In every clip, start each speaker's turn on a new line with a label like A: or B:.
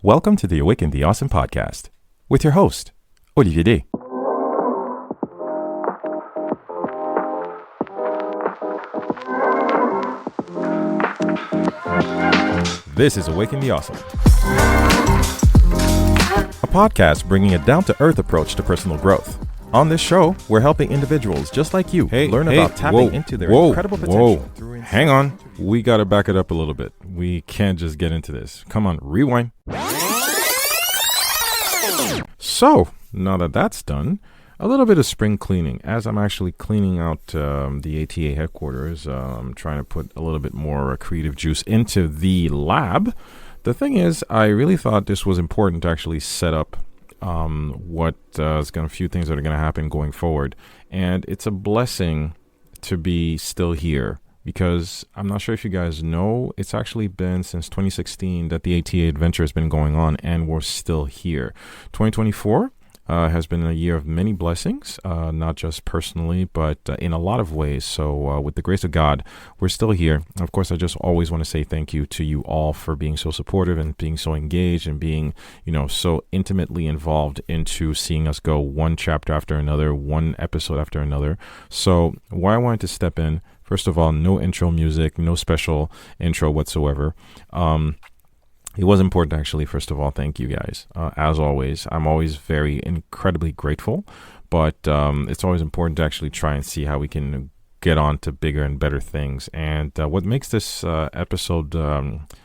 A: Welcome to the Awaken the Awesome podcast with your host, Olivier Day. This is Awaken the Awesome, a podcast bringing a down-to-earth approach to personal growth. On this show, we're helping individuals just like you learn about tapping into their incredible potential. Hang on. We got to back it up a little bit. We can't just get into this. Come on, rewind. So, now that that's done, a little bit of spring cleaning. As I'm actually cleaning out the A.T.A headquarters, I'm trying to put a little bit more creative juice into the lab. The thing is, I really thought this was important to actually set up a few things that are going to happen going forward. And it's a blessing to be still here because I'm not sure if you guys know, it's actually been since 2016 that the A.T.A adventure has been going on and we're still here. 2024 has been a year of many blessings, not just personally, but in a lot of ways. So with the grace of God, we're still here. Of course, I just always want to say thank you to you all for being so supportive and being so engaged and being, so intimately involved into seeing us go one chapter after another, one episode after another. So why I wanted to step in, first of all, no intro music, no special intro whatsoever. It was important, actually. First of all, thank you guys. As always, I'm always very incredibly grateful, but it's always important to actually try and see how we can get on to bigger and better things. And what makes this episode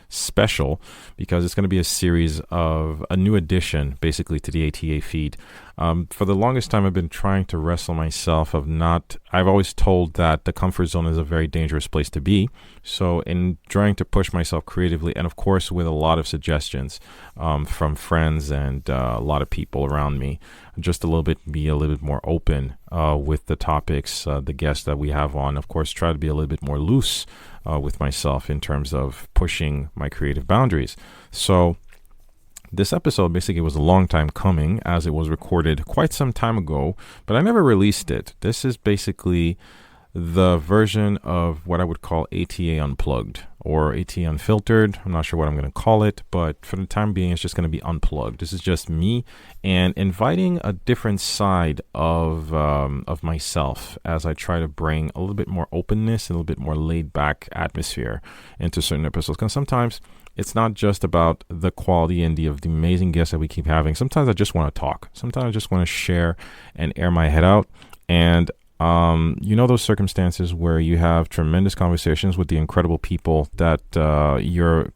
A: special, because it's going to be a series of a new addition, basically, to the A.T.A feed. For the longest time, I've been trying to wrestle myself I've always told that the comfort zone is a very dangerous place to be. So in trying to push myself creatively, and of course, with a lot of suggestions from friends and a lot of people around me, just be a little bit more open with the topics, the guests that we have on. Of course, try to be a little bit more loose with myself in terms of pushing my creative boundaries. So this episode basically was a long time coming, as it was recorded quite some time ago, but I never released it. This is basically the version of what I would call A.T.A Unplugged or A.T.A Unfiltered. I'm not sure what I'm going to call it, but for the time being, it's just going to be unplugged. This is just me and inviting a different side of myself as I try to bring a little bit more openness, a little bit more laid back atmosphere into certain episodes. Because sometimes it's not just about the quality and the amazing guests that we keep having. Sometimes I just want to talk. Sometimes I just want to share and air my head out. And those circumstances where you have tremendous conversations with the incredible people that you're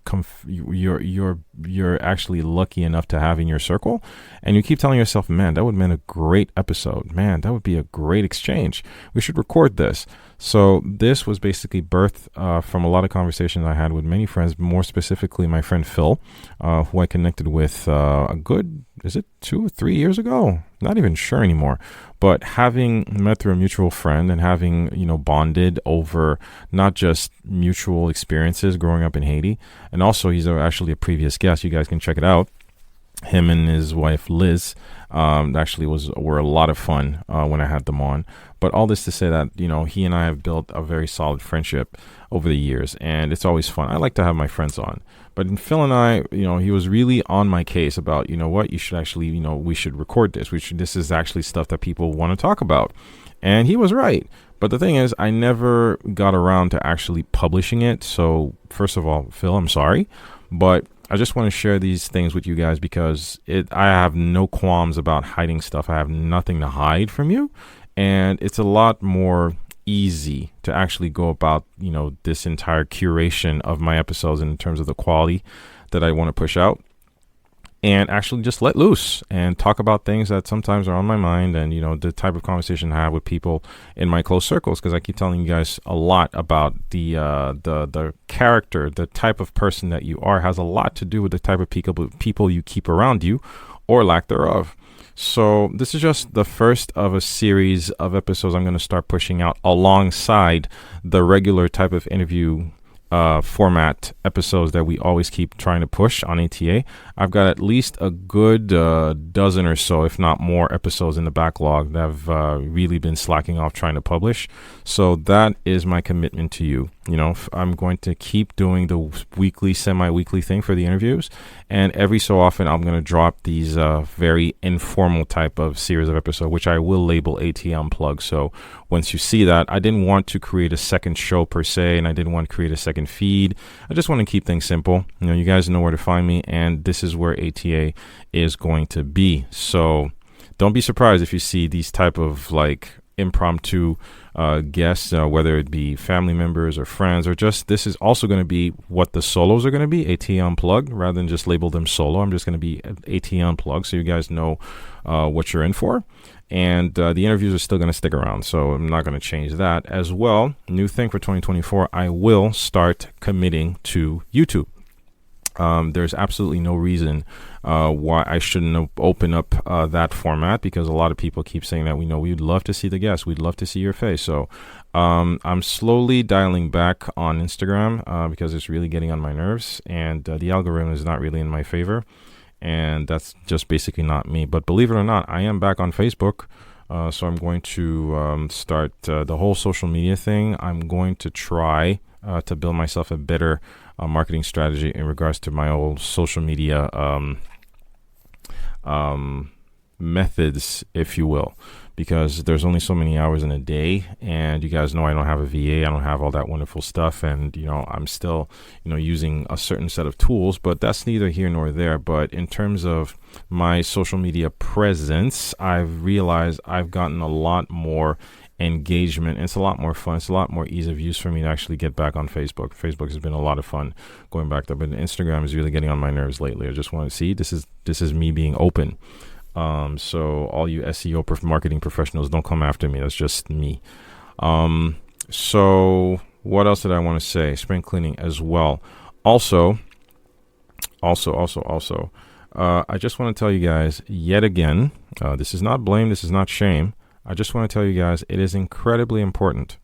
A: actually lucky enough to have in your circle, and you keep telling yourself, man, that would have been a great episode. Man, that would be a great exchange. We should record this. So this was basically birthed from a lot of conversations I had with many friends, more specifically my friend Phil, who I connected with is it 2 or 3 years ago? Not even sure anymore. But having met through a mutual friend and having, bonded over not just mutual experiences growing up in Haiti, and also he's actually a previous guest. You guys can check it out. Him and his wife Liz actually were a lot of fun when I had them on. But all this to say that, he and I have built a very solid friendship over the years, and it's always fun. I like to have my friends on. But in Phil and I, he was really on my case about, you should actually, we should record this. This is actually stuff that people want to talk about. And he was right. But the thing is, I never got around to actually publishing it. So first of all, Phil, I'm sorry. But I just want to share these things with you guys because I have no qualms about hiding stuff. I have nothing to hide from you. And it's a lot more easy to actually go about, this entire curation of my episodes in terms of the quality that I want to push out, and actually just let loose and talk about things that sometimes are on my mind, and the type of conversation I have with people in my close circles, because I keep telling you guys a lot about the character, the type of person that you are has a lot to do with the type of people you keep around you, or lack thereof. So this is just the first of a series of episodes I'm going to start pushing out alongside the regular type of interview format episodes that we always keep trying to push on A.T.A. I've got at least a good dozen or so, if not more, episodes in the backlog that I've really been slacking off trying to publish. So that is my commitment to you. I'm going to keep doing the weekly, semi-weekly thing for the interviews. And every so often, I'm going to drop these very informal type of series of episodes, which I will label A.T.A. Unplugged. So once you see that, I didn't want to create a second show per se, and I didn't want to create a second feed. I just want to keep things simple. You guys know where to find me, and this is where A.T.A. is going to be. So don't be surprised if you see these type of like impromptu guests, whether it be family members or friends, or just this is also going to be what the solos are going to be, A.T.A. Unplugged, rather than just label them solo. I'm just going to be A.T.A. Unplugged, so you guys know what you're in for. And the interviews are still going to stick around, so I'm not going to change that as well. New thing for 2024, I will start committing to YouTube. There's absolutely no reason why I shouldn't open up that format, because a lot of people keep saying that we'd love to see the guests, we'd love to see your face. So I'm slowly dialing back on Instagram because it's really getting on my nerves, and the algorithm is not really in my favor, and that's just basically not me. But believe it or not, I am back on Facebook. So I'm going to start the whole social media thing. I'm going to try to build myself a better marketing strategy in regards to my old social media methods, if you will, because there's only so many hours in a day, and you guys know I don't have a VA, I don't have all that wonderful stuff, and I'm still using a certain set of tools, but that's neither here nor there. But in terms of my social media presence, I've realized I've gotten a lot more engagement. It's a lot more fun. It's a lot more ease of use for me to actually get back on Facebook. Facebook has been a lot of fun going back there, but Instagram is really getting on my nerves lately. I just want to see, this is me being open. So all you SEO marketing professionals, don't come after me. That's just me. So what else did I want to say? Spring cleaning as well. Also, I just want to tell you guys yet again, this is not blame, this is not shame. I just want to tell you guys, it is incredibly important.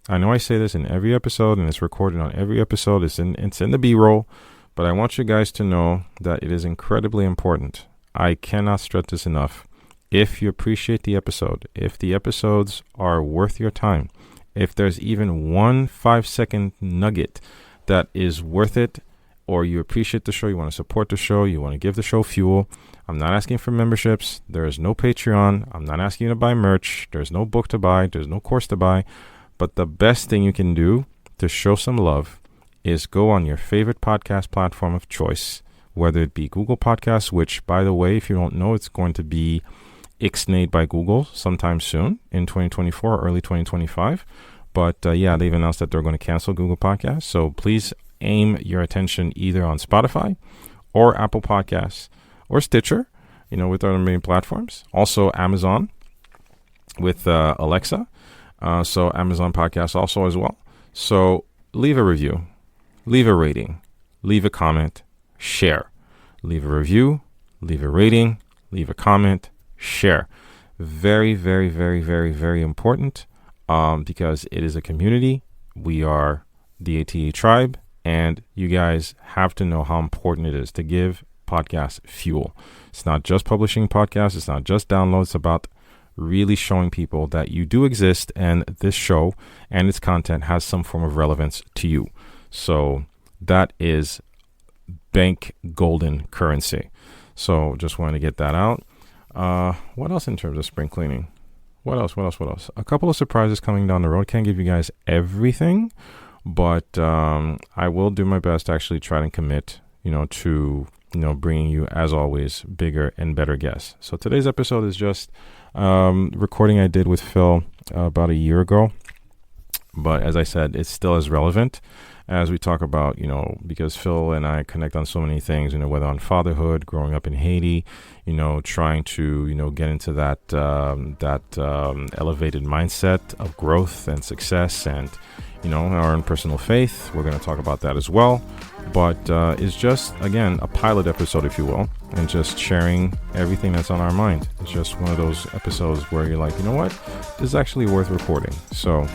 A: I know I say this in every episode, and it's recorded on every episode. It's in the B-roll, but I want you guys to know that it is incredibly important. I cannot stress this enough. If you appreciate the episode, if the episodes are worth your time, if there's even 1 5-second nugget that is worth it, or you appreciate the show, you want to support the show, you want to give the show fuel, I'm not asking for memberships. There is no Patreon. I'm not asking you to buy merch. There's no book to buy. There's no course to buy. But the best thing you can do to show some love is go on your favorite podcast platform of choice, whether it be Google Podcasts, which, by the way, if you don't know, it's going to be ixnayed by Google sometime soon in 2024 or early 2025. But yeah, they've announced that they're going to cancel Google Podcasts. So please aim your attention either on Spotify or Apple Podcasts, or Stitcher, with our main platforms. Also Amazon with Alexa. So Amazon Podcasts also as well. So leave a review, leave a rating, leave a comment, share. Leave a review, leave a rating, leave a comment, share. Very, very, very, very, very important because it is a community. We are the A.T.A. tribe, and you guys have to know how important it is to give podcast fuel. It's not just publishing podcasts. It's not just downloads. It's about really showing people that you do exist, and this show and its content has some form of relevance to you. So that is bank golden currency. So just wanted to get that out. What else in terms of spring cleaning? What else? A couple of surprises coming down the road. Can't give you guys everything, but I will do my best to actually try and commit, to bringing you, as always, bigger and better guests. So today's episode is just recording I did with Phil about a year ago. But as I said, it's still as relevant as we talk about, because Phil and I connect on so many things, whether on fatherhood, growing up in Haiti, trying to, get into that elevated mindset of growth and success, and, our own personal faith. We're going to talk about that as well. But it's just, again, a pilot episode, if you will, and just sharing everything that's on our mind. It's just one of those episodes where you're like, you know what, this is actually worth recording. So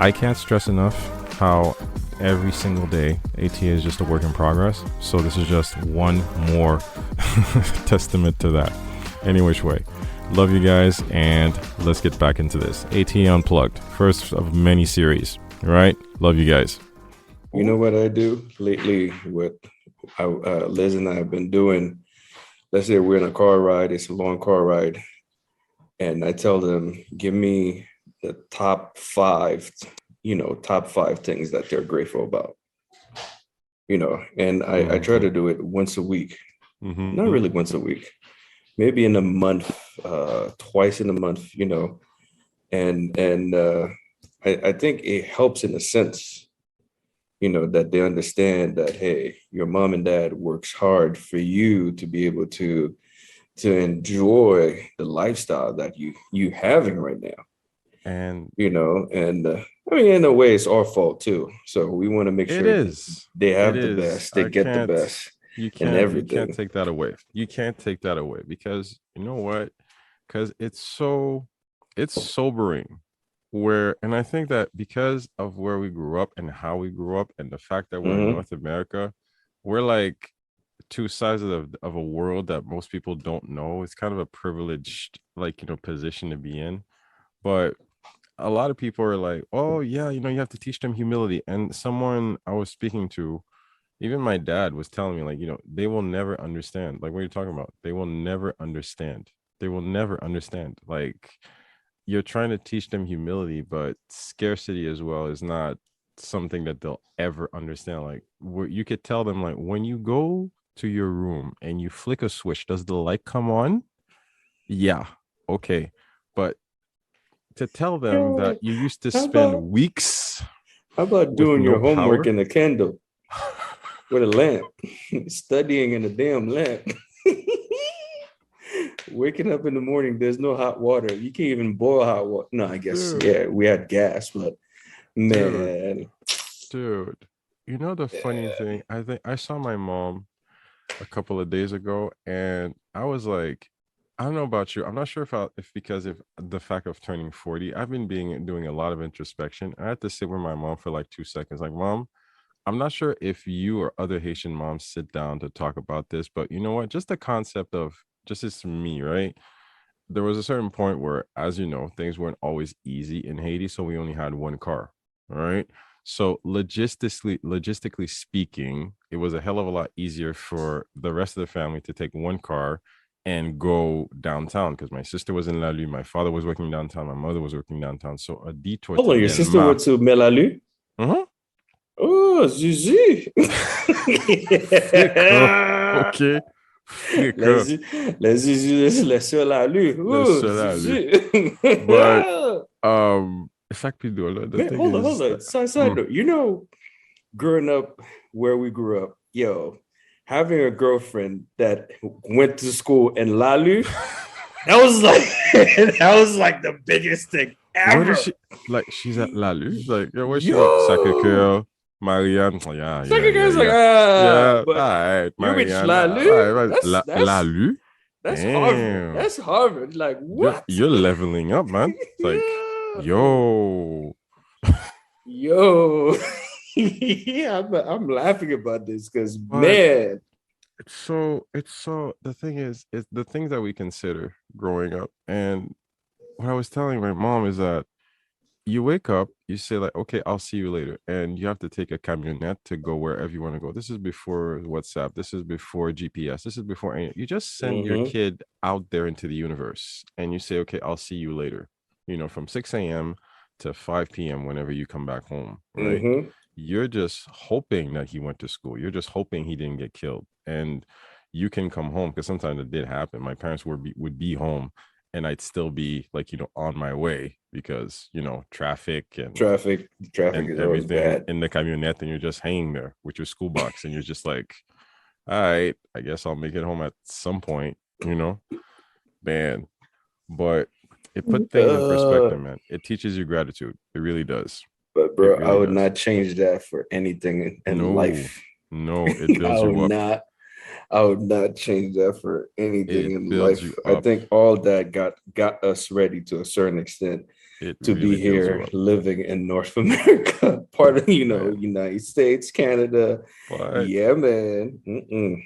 A: I can't stress enough how every single day A.T.A. is just a work in progress. So this is just one more testament to that. Any which way. Love you guys, and let's get back into this. A.T.A. Unplugged, first of many series. All right. Love you guys.
B: You know what I do lately? What Liz and I have been doing. Let's say we're in a car ride. It's a long car ride, and I tell them, give me the top five, top five things that they're grateful about. And I try
A: Mm-hmm.
B: to do it once a week. Not
A: Mm-hmm.
B: really once a week, maybe in a month, twice in a month. And I think it helps in a sense, that they understand that, hey, your mom and dad works hard for you to be able to enjoy the lifestyle that you having right now.
A: And
B: And I mean, in a way, it's our fault too. So we want to make
A: it
B: sure
A: is.
B: they
A: It
B: have the
A: is.
B: best, they
A: I
B: get the
A: can't.
B: best,
A: You
B: and
A: can't. You can't
B: everything.
A: take that away. You can't take that away because you know what? Because it's sobering. Where and I think that because of where we grew up and how we grew up and the fact that we're in
B: Mm-hmm.
A: North America, we're like two sides of a world that most people don't know. It's kind of a privileged position to be in. But a lot of people are like, oh yeah, you have to teach them humility. And someone I was speaking to, even my dad was telling me, like, they will never understand. Like, what are you talking about? They will never understand. They will never understand. Like, you're trying to teach them humility, but scarcity as well is not something that they'll ever understand. Like, you could tell them, like, when you go to your room and you flick a switch, does the light come on? Yeah. Okay. But to tell them that
B: Yo,
A: you used to
B: how
A: spend
B: about
A: weeks
B: how about
A: with
B: doing
A: no
B: your homework
A: power.
B: in a candle with a lamp, studying in a damn lamp? Waking up in the morning, there's no hot water. You can't even boil hot water. No, I guess,
A: Dude,
B: yeah, we had gas, but
A: dude,
B: man,
A: dude. You know the funny
B: yeah.
A: thing? I think I saw my mom a couple of days ago, and I was like, I don't know about you. I'm not sure if because of the fact of turning 40, I've been doing a lot of introspection. I had to sit with my mom for like 2 seconds. Like, mom, I'm not sure if you or other Haitian moms sit down to talk about this, but you know what? Just the concept of just as me, right? There was a certain point where, as you know, things weren't always easy in Haiti, so we only had one car. All right. So logistically speaking, it was a hell of a lot easier for the rest of the family to take one car and go downtown because my sister was in La Lue, my father was working downtown, my mother was working downtown. So a detour
B: Hold
A: to
B: on, your sister
A: Delma.
B: went to Melalu?
A: Uh-huh.
B: Oh, Zizi.
A: Fica, ok? Fica,
B: Les, les Zizi, les sur la lue.
A: le
B: Oh,
A: seul aller.
B: Zizi.
A: But the
B: Man,
A: thing
B: hold
A: is
B: on. Side
A: mm,
B: note, growing up where we grew up, yo, having a girlfriend that went to school in Lalu, that was like that was like the biggest thing
A: what is
B: ever.
A: she like? She's at Lalu. Like, yeah, where's she go? Sacre
B: Yo,
A: Coeur, Marianne. Oh, yeah, yeah,
B: second
A: yeah,
B: guy's like,
A: yeah. Yeah, all
B: but
A: right,
B: you reach
A: Marianne.
B: Lalu?
A: All right,
B: That's that's
A: Lalu.
B: that's Harvard.
A: Damn,
B: That's Harvard. Like
A: you're
B: what?
A: you're leveling up, man. It's like,
B: Yo,
A: yo,
B: yo. Yeah, I'm laughing about this because
A: but
B: man.
A: it's so the thing is the things that we consider growing up. And what I was telling my mom is that you wake up, you say like, okay, I'll see you later, and you have to take a camionette to go wherever you want to go. This is before WhatsApp. This is before GPS. This is before any. You just send your
B: Mm-hmm.
A: kid out there into the universe, and you say, okay, I'll see you later. From 6 a.m. to 5 p.m. whenever you come back home, right?
B: Mm-hmm.
A: You're just hoping that he went to school. You're just hoping he didn't get killed, and you can come home because sometimes it did happen. My parents would be home and I'd still be like, on my way because, traffic and
B: Traffic is always
A: everything
B: bad.
A: in the camionette, and you're just hanging there with your school box and you're just like, all right, I guess I'll make it home at some point, man. But it put things in
B: Uh,
A: perspective, man. It teaches you gratitude. It really does.
B: but
A: It
B: bro, I
A: really
B: would
A: does.
B: not change that for anything in
A: No,
B: life.
A: no, it
B: I
A: builds
B: would
A: you up.
B: not. I would not change that for anything
A: It
B: in
A: builds
B: life.
A: you
B: I
A: up.
B: think all that got us ready to a certain extent
A: It
B: to be
A: really builds you
B: here
A: up.
B: living in North America, part of
A: Man,
B: United States, Canada.
A: but
B: Yeah, man. Mm-mm.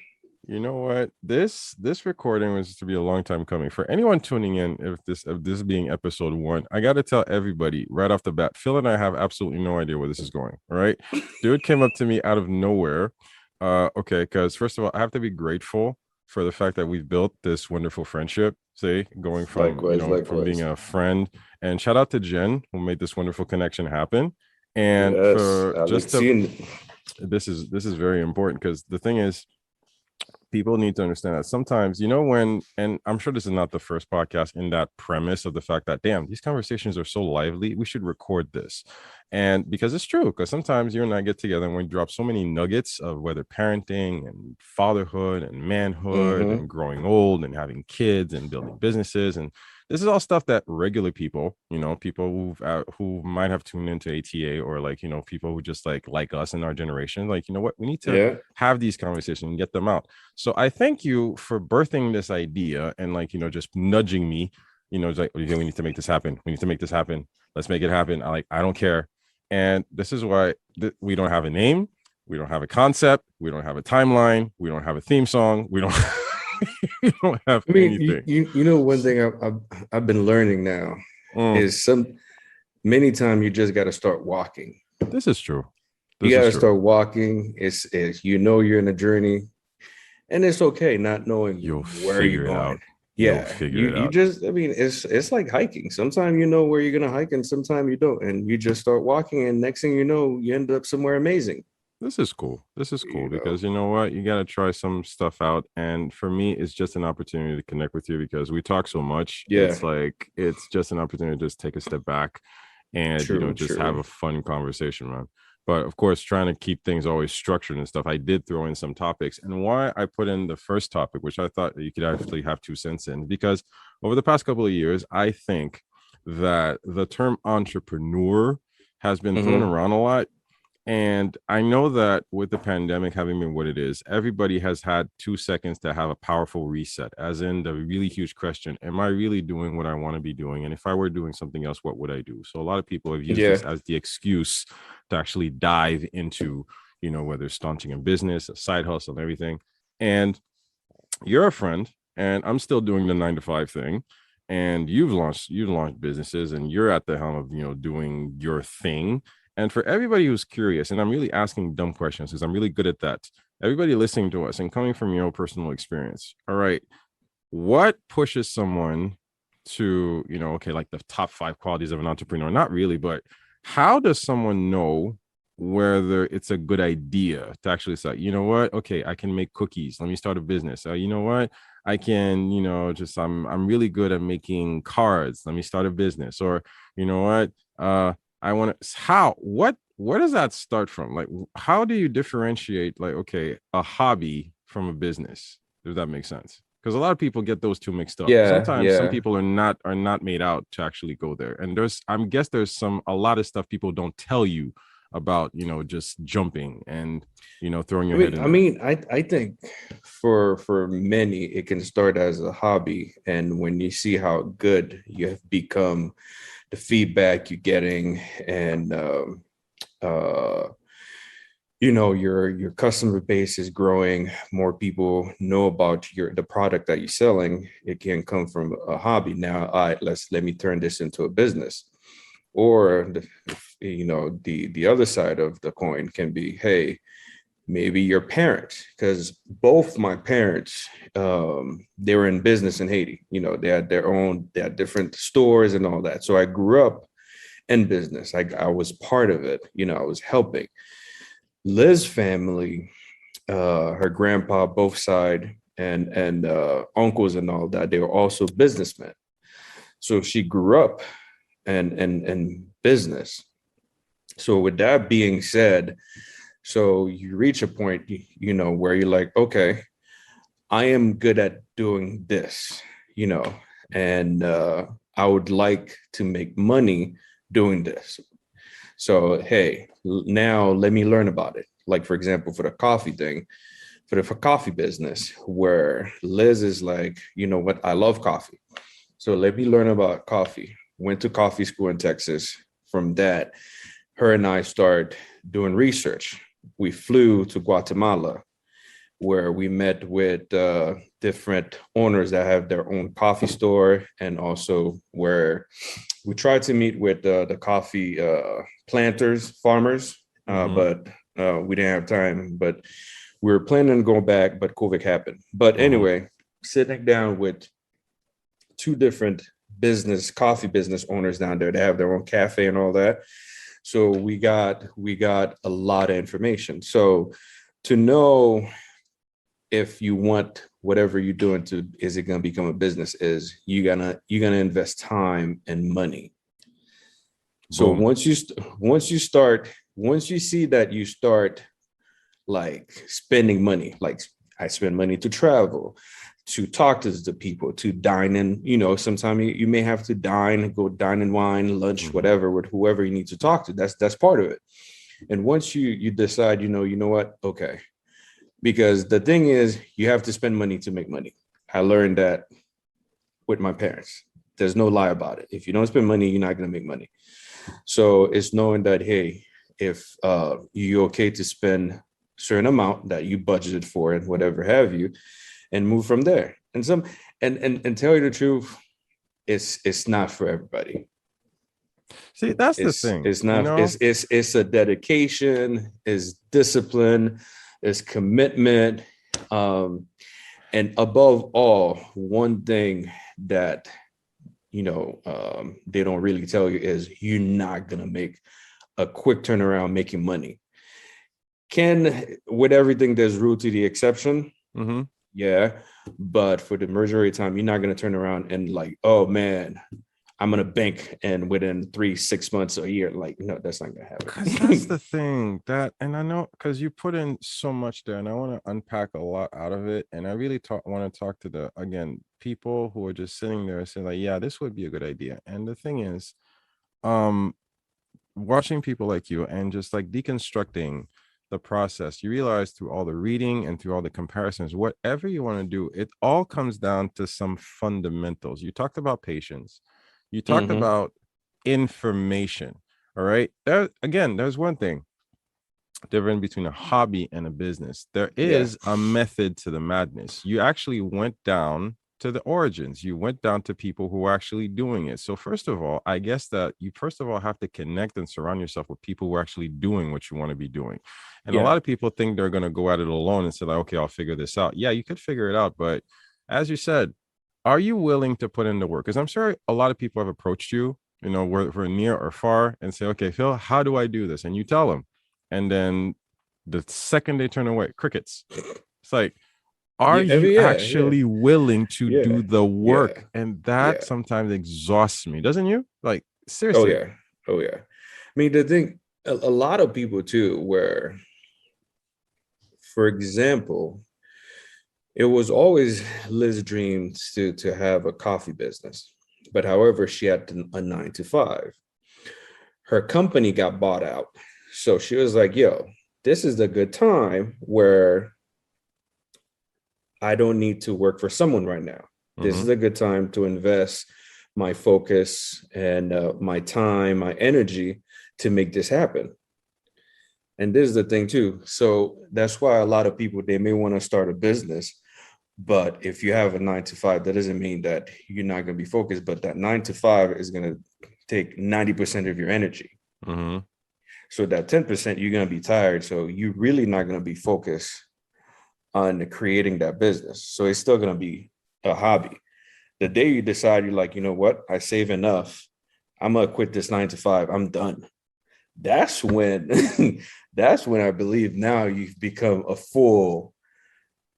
A: You know what? This recording was to be a long time coming. For anyone tuning in, if this being episode 1, I got to tell everybody right off the bat, Phil and I have absolutely no idea where this is going. All right, dude came up to me out of nowhere. Okay, because first of all, I have to be grateful for the fact that we've built this wonderful friendship. Say, going from
B: Likewise,
A: from being
B: likewise.
A: a friend, and shout out to Jen who made this wonderful connection happen. And
B: Yes,
A: for just to
B: Alexine.
A: this is very important because the thing is people need to understand that sometimes, when, and I'm sure this is not the first podcast in that premise of the fact that, damn, these conversations are so lively, we should record this. And because it's true, because sometimes you and I get together and we drop so many nuggets of whether parenting and fatherhood and manhood and
B: Mm-hmm.
A: growing old and having kids and building businesses. And this is all stuff that regular people, people who might have tuned into ATA, or like, people who just like us in our generation, like, you know what, we need to
B: Yeah.
A: have these conversations and get them out. So I thank you for birthing this idea and like, just nudging me, it's like, okay, we need to make this happen. We need to make this happen. Let's make it happen. I don't care. And this is why we don't have a name. We don't have a concept. We don't have a timeline. We don't have a theme song. We don't, we don't have
B: I mean,
A: anything.
B: you know, one thing I've been learning now
A: Mm,
B: is many times you just got to start walking.
A: this is true.
B: You
A: This
B: got
A: is
B: to
A: true.
B: start walking. It's you're in a journey, and it's okay not knowing
A: You'll
B: where you're
A: figure it
B: going.
A: out. You'll
B: Yeah,
A: figure
B: you
A: it
B: you
A: out.
B: just I mean it's like hiking. Sometimes you know where you're gonna hike, and sometimes you don't, and you just start walking, and next thing you know, you end up somewhere amazing.
A: This is cool. This is cool
B: You know,
A: because you know what? You got to try some stuff out. And for me, it's just an opportunity to connect with you because we talk so much.
B: yeah,
A: It's like, it's just an opportunity to just take a step back and,
B: true,
A: just have
B: true.
A: a fun conversation, man. But of course, trying to keep things always structured and stuff, I did throw in some topics. And why I put in the first topic, which I thought that you could actually have 2 cents in, because over the past couple of years, I think that the term entrepreneur has been thrown
B: Mm-hmm.
A: around a lot, and I know that with the pandemic having been what it is, everybody has had 2 seconds to have a powerful reset, as in the really huge question: am I really doing what I want to be doing? And if I were doing something else, what would I do? So a lot of people have used
B: Yeah,
A: this as the excuse to actually dive into, whether staunching a business, a side hustle, and everything. And you're a friend, and I'm still doing the 9 to 5 thing. And you've launched businesses, and you're at the helm of doing your thing. And for everybody who's curious, and I'm really asking dumb questions because I'm really good at that. Everybody listening to us and coming from your own personal experience. All right, what pushes someone to okay, like the top 5 qualities of an entrepreneur? Not really, but how does someone know whether it's a good idea to actually say, you know what, okay, I can make cookies, let me start a business. You know what, I can, just I'm really good at making cards, let me start a business. Or you know what, I want to, how, what, where does that start from? Like, how do you differentiate, like, okay, a hobby from a business? Does that make sense? Because a lot of people get those two mixed up.
B: yeah,
A: Sometimes some
B: yeah.
A: people are not made out to actually go there. And there's a lot of stuff people don't tell you about, just jumping and throwing your head in there.
B: I think for many it can start as a hobby, and when you see how good you have become, the feedback you're getting, and uh, your customer base is growing, more people know about the product that you're selling. It can come from a hobby. Now, all right, let me turn this into a business. Or the other side of the coin can be, hey, maybe your parents, because both my parents, they were in business in Haiti. They had different stores and all that. So I grew up in business. I was part of it. I was helping. Liz's family, her grandpa, both side, and uncles and all that, they were also businessmen. So she grew up and business. So with that being said, so you reach a point, where you're like, okay, I am good at doing this, you know, and I would like to make money doing this. So hey, now let me learn about it. Like for example, for the coffee thing, for coffee business, where Liz is like, you know what, I love coffee. So let me learn about coffee. Went to coffee school in Texas. From that, her and I start doing research. We flew to Guatemala. where we met with different owners that have their own coffee store, and also where we tried to meet with the coffee planters, farmers, but we didn't have time. But we were planning on going back, but COVID happened. But anyway, sitting down with two different coffee business owners down there. They have their own cafe and all that. So we got a lot of information. So to know if you want whatever you're doing to, is it going to become a business, is you're gonna invest time and money. So
A: Boom.
B: once you see that you start like spending money, like I spend money to travel, to talk to the people, to dine in, sometimes you may have to go dine and wine, lunch, whatever, with whoever you need to talk to. That's part of it. And once you decide, you know what, okay, because the thing is, you have to spend money to make money. I learned that with my parents. There's no lie about it. If you don't spend money, you're not going to make money. So it's knowing that, hey, if you're okay to spend certain amount that you budgeted for and whatever have you, and move from there. And tell you the truth, it's not for everybody.
A: See, that's the
B: It's
A: thing,
B: it's not it's a dedication, it's discipline, it's commitment. And above all, one thing that they don't really tell you is you're not gonna make a quick turnaround making money. With everything, there's rule to the exception. Yeah. But for the majority of time, you're not going to turn around and like, oh man, I'm going to bank and within 3, 6 months, a year. Like, no, that's not going to
A: Because that's
B: happen.
A: the thing that, and I know, because you put in so much there, and I want to unpack a lot out of it. And I really want to talk to people who are just sitting there saying like, yeah, this would be a good idea. And the thing is, um, watching people like you and just like deconstructing the process, you realize through all the reading and through all the comparisons, whatever you want to do, it all comes down to some fundamentals. You talked about patience, you talked
B: Mm-hmm.
A: about information. All right. There's one thing different between a hobby and a business. There
B: Yeah.
A: is a method to the madness. You actually went down to the origins. You went down to people who are actually doing it. So first of all, I guess that you first of all have to connect and surround yourself with people who are actually doing what you want to be doing. And a
B: Yeah.
A: lot of people think they're going to go at it alone and say like, okay, I'll figure this out. Yeah, you could figure it out, but as you said, are you willing to put in the work? Because I'm sure a lot of people have approached you, we're near or far, and say, okay, Phil, how do I do this? And you tell them, and then the second they turn away, crickets. It's like, are
B: Yeah. I
A: you
B: mean, yeah. Yeah.
A: actually willing to
B: Yeah.
A: do the
B: Yeah.
A: work? And that
B: Yeah.
A: sometimes exhausts me, doesn't you? Like,
B: Oh,
A: seriously.
B: yeah. Oh, yeah. I mean, the thing, a lot of people too, where, for example, it was always Liz's dream to have a coffee business. But however, she had a 9 to 5. Her company got bought out. So she was like, yo, this is a good time where I don't need to work for someone right now. This is
A: Mm-hmm.
B: a good time to invest my focus and my time, my energy to make this happen. And this is the thing too. So that's why a lot of people, they may want to start a business, but if you have a 9 to 5, that doesn't mean that you're not going to be focused, but that 9 to 5 is going to take 90% of your energy.
A: Mm-hmm.
B: So that 10%, you're going to be tired. So you're really not going to be focused on creating that business. So it's still going to be a hobby. The day you decide, you're like, you know what, I save enough, I'm going to quit this 9 to 5, I'm done. That's when, that's when I believe now you've become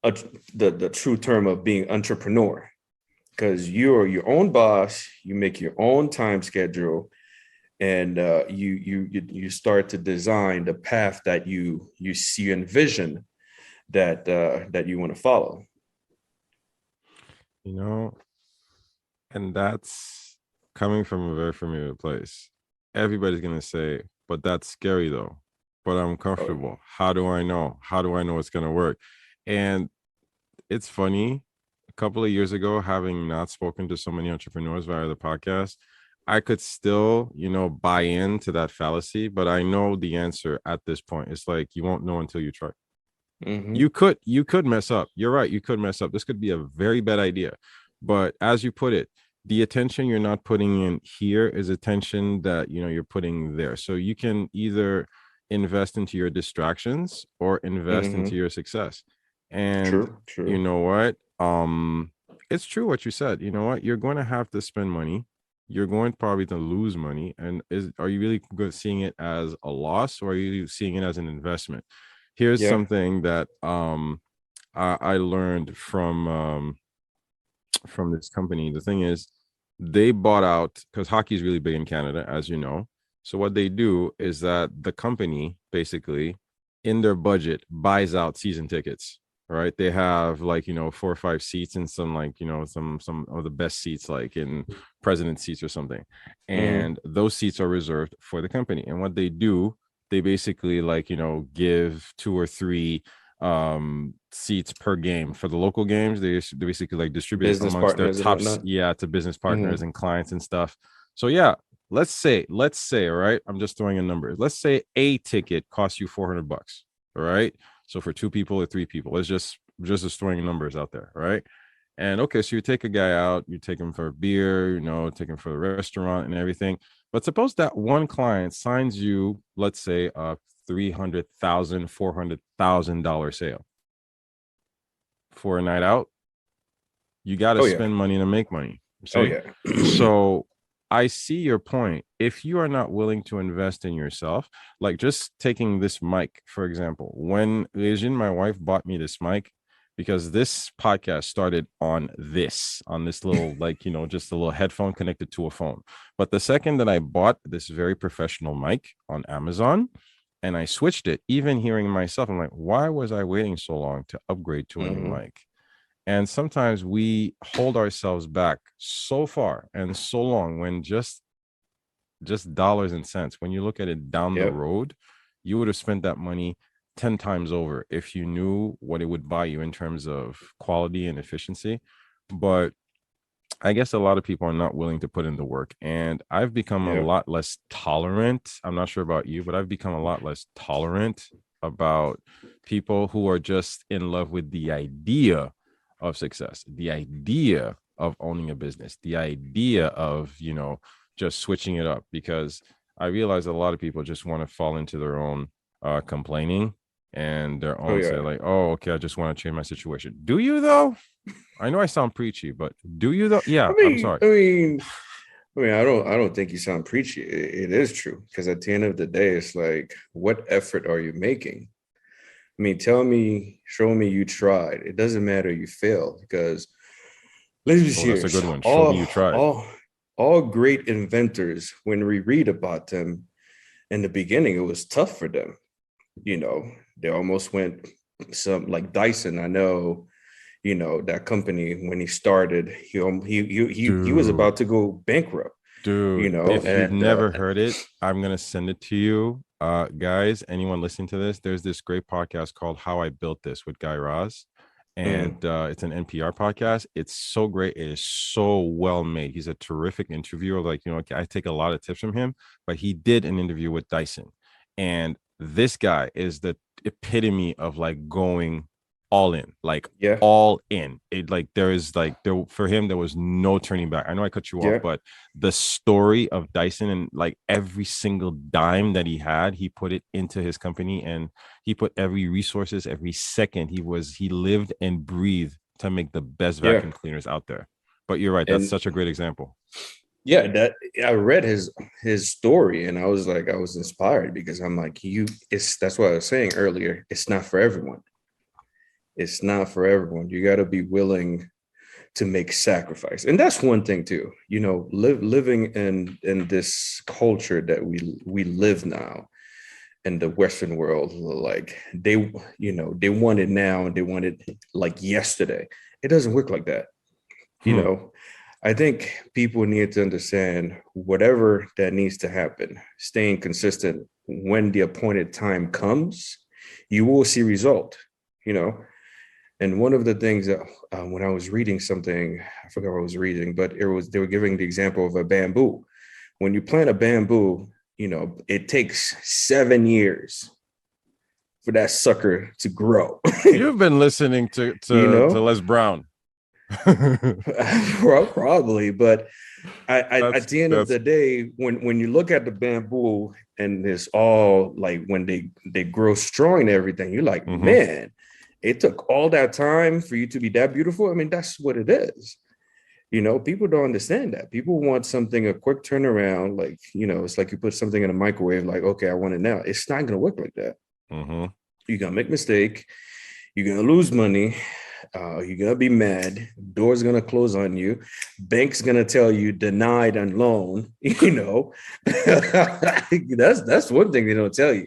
B: the true term of being entrepreneur, because you're your own boss, you make your own time schedule, and you start to design the path that you see and vision that you want to follow.
A: You know, and that's coming from a very familiar place. Everybody's going to say, but that's scary though. But I'm
B: Oh,
A: comfortable. How do I know? How do I know it's going to work? And it's funny. A couple of years ago, having not spoken to so many entrepreneurs via the podcast, I could still, buy into that fallacy, but I know the answer at this point. It's like you won't know until you try.
B: Mm-hmm.
A: You could mess up. You're right. You could mess up. This could be a very bad idea. But as you put it, the attention you're not putting in here is attention that you're putting there. So you can either invest into your distractions or invest into
B: Mm-hmm.
A: your success. And
B: True.
A: you
B: True.
A: know what? It's true what you said. You know what? You're going to have to spend money. You're going probably to lose money. And are you really good seeing it as a loss, or are you seeing it as an investment? Here's
B: Yeah.
A: something that I learned from this company. The thing is, they bought out, because hockey is really big in Canada, as you know. So what they do is that the company basically, in their budget, buys out season tickets. Right? They have, like, 4 or 5 seats, and some, like, some of the best seats, like in president seats or something.
B: Mm-hmm.
A: And those seats are reserved for the company. And what they do, they basically, like, give 2 or 3 seats per game for the local games. They basically, like, distribute it
B: Business
A: amongst their
B: partners and
A: tops,
B: whatnot.
A: yeah, to business partners
B: Mm-hmm.
A: and clients and stuff. So yeah, let's say, all right, I'm just throwing a number. Let's say a ticket costs you $400. All right, so for 2 people or 3 people, it's just throwing numbers out there, right? And okay, so you take a guy out, you take him for a beer, take him for a restaurant and everything. But suppose that one client signs you, let's say, a $300,000, $400,000 sale for a night out. You got to
B: Oh yeah.
A: spend money to make money.
B: Oh
A: See?
B: yeah.
A: So I see your point. If you are not willing to invest in yourself, like just taking this mic, for example, when Lejeune, my wife, bought me this mic, because this podcast started on this little, like, just a little headphone connected to a phone. But the second that I bought this very professional mic on Amazon and I switched it, even hearing myself, I'm like, why was I waiting so long to upgrade to a new
B: Mm-hmm.
A: mic? And sometimes we hold ourselves back so far and so long, when just dollars and cents, when you look at it down the
B: Yep.
A: road, you would have spent that money 10 times over if you knew what it would buy you in terms of quality and efficiency. But I guess a lot of people are not willing to put in the work. And I've become a
B: Yep.
A: lot less tolerant. I'm not sure about you, but I've become a lot less tolerant about people who are just in love with the idea of success, the idea of owning a business, the idea of, just switching it up. Because I realize a lot of people just want to fall into their own complaining and their
B: Oh
A: own, say,
B: yeah.
A: like, oh, okay, I just want to change my situation. Do you, though? I know I sound preachy, but do you, though?
B: I
A: Yeah, I'm
B: mean,
A: sorry.
B: I mean, I don't think you sound preachy. It is true, because at the end of the day, it's like, what effort are you making? I mean, tell me, show me you tried. It doesn't matter you failed, because let's be
A: Oh, that's a
B: serious.
A: good one. Show me
B: All
A: you tried.
B: all all great inventors, when we read about them in the beginning, it was tough for them. They almost went, some like Dyson. I know, that company, when he started, he was
A: Dude,
B: about to go bankrupt.
A: if you've
B: And
A: never heard it, I'm gonna send it to you. Guys, anyone listening to this, there's this great podcast called How I Built This with Guy Raz. And
B: mm,
A: it's an NPR podcast. It's so great. It is so well made. He's a terrific interviewer. Like, I take a lot of tips from him, but he did an interview with Dyson. And this guy is the epitome of, like, going all in, like
B: yeah,
A: all in. It, like, there for him, there was no turning back. I know I cut you off,
B: yeah,
A: but the story of Dyson, and like every single dime that he had, he put it into his company, and he put every resources, every second. He lived and breathed to make the best
B: yeah.
A: vacuum cleaners out there. But you're right, that's
B: And
A: such a great example.
B: yeah, that I read his story, and I was like, I was inspired, because I'm like, that's what I was saying earlier. It's not for everyone. It's not for everyone. You got to be willing to make sacrifice, and that's one thing too. Living in this culture that we live now in the Western world, like they want it now, and they want it like yesterday. It doesn't work like that. you
A: Hmm.
B: know I think people need to understand, whatever that needs to happen, staying consistent. When the appointed time comes, you will see result. you know and one of the things that, when I was reading something, I forgot what I was reading, but they were giving the example of a bamboo. When you plant a bamboo, it takes 7 years for that sucker to grow.
A: You've been listening to
B: You
A: Les Brown.
B: Well, probably, but at the end of
A: That's
B: the day, when you look at the bamboo and it's all like when they grow strong and everything, you're like, man, it took all that time for you to be that beautiful. I mean, that's what it is. People don't understand that. People want something, a quick turnaround, like, it's like you put something in a microwave, like, okay, I want it now. It's not going to work like that. You're going to make a mistake. You're going to lose money. You're going to be mad. Doors going to close on you. Bank's going to tell you denied on loan. That's one thing they don't tell you,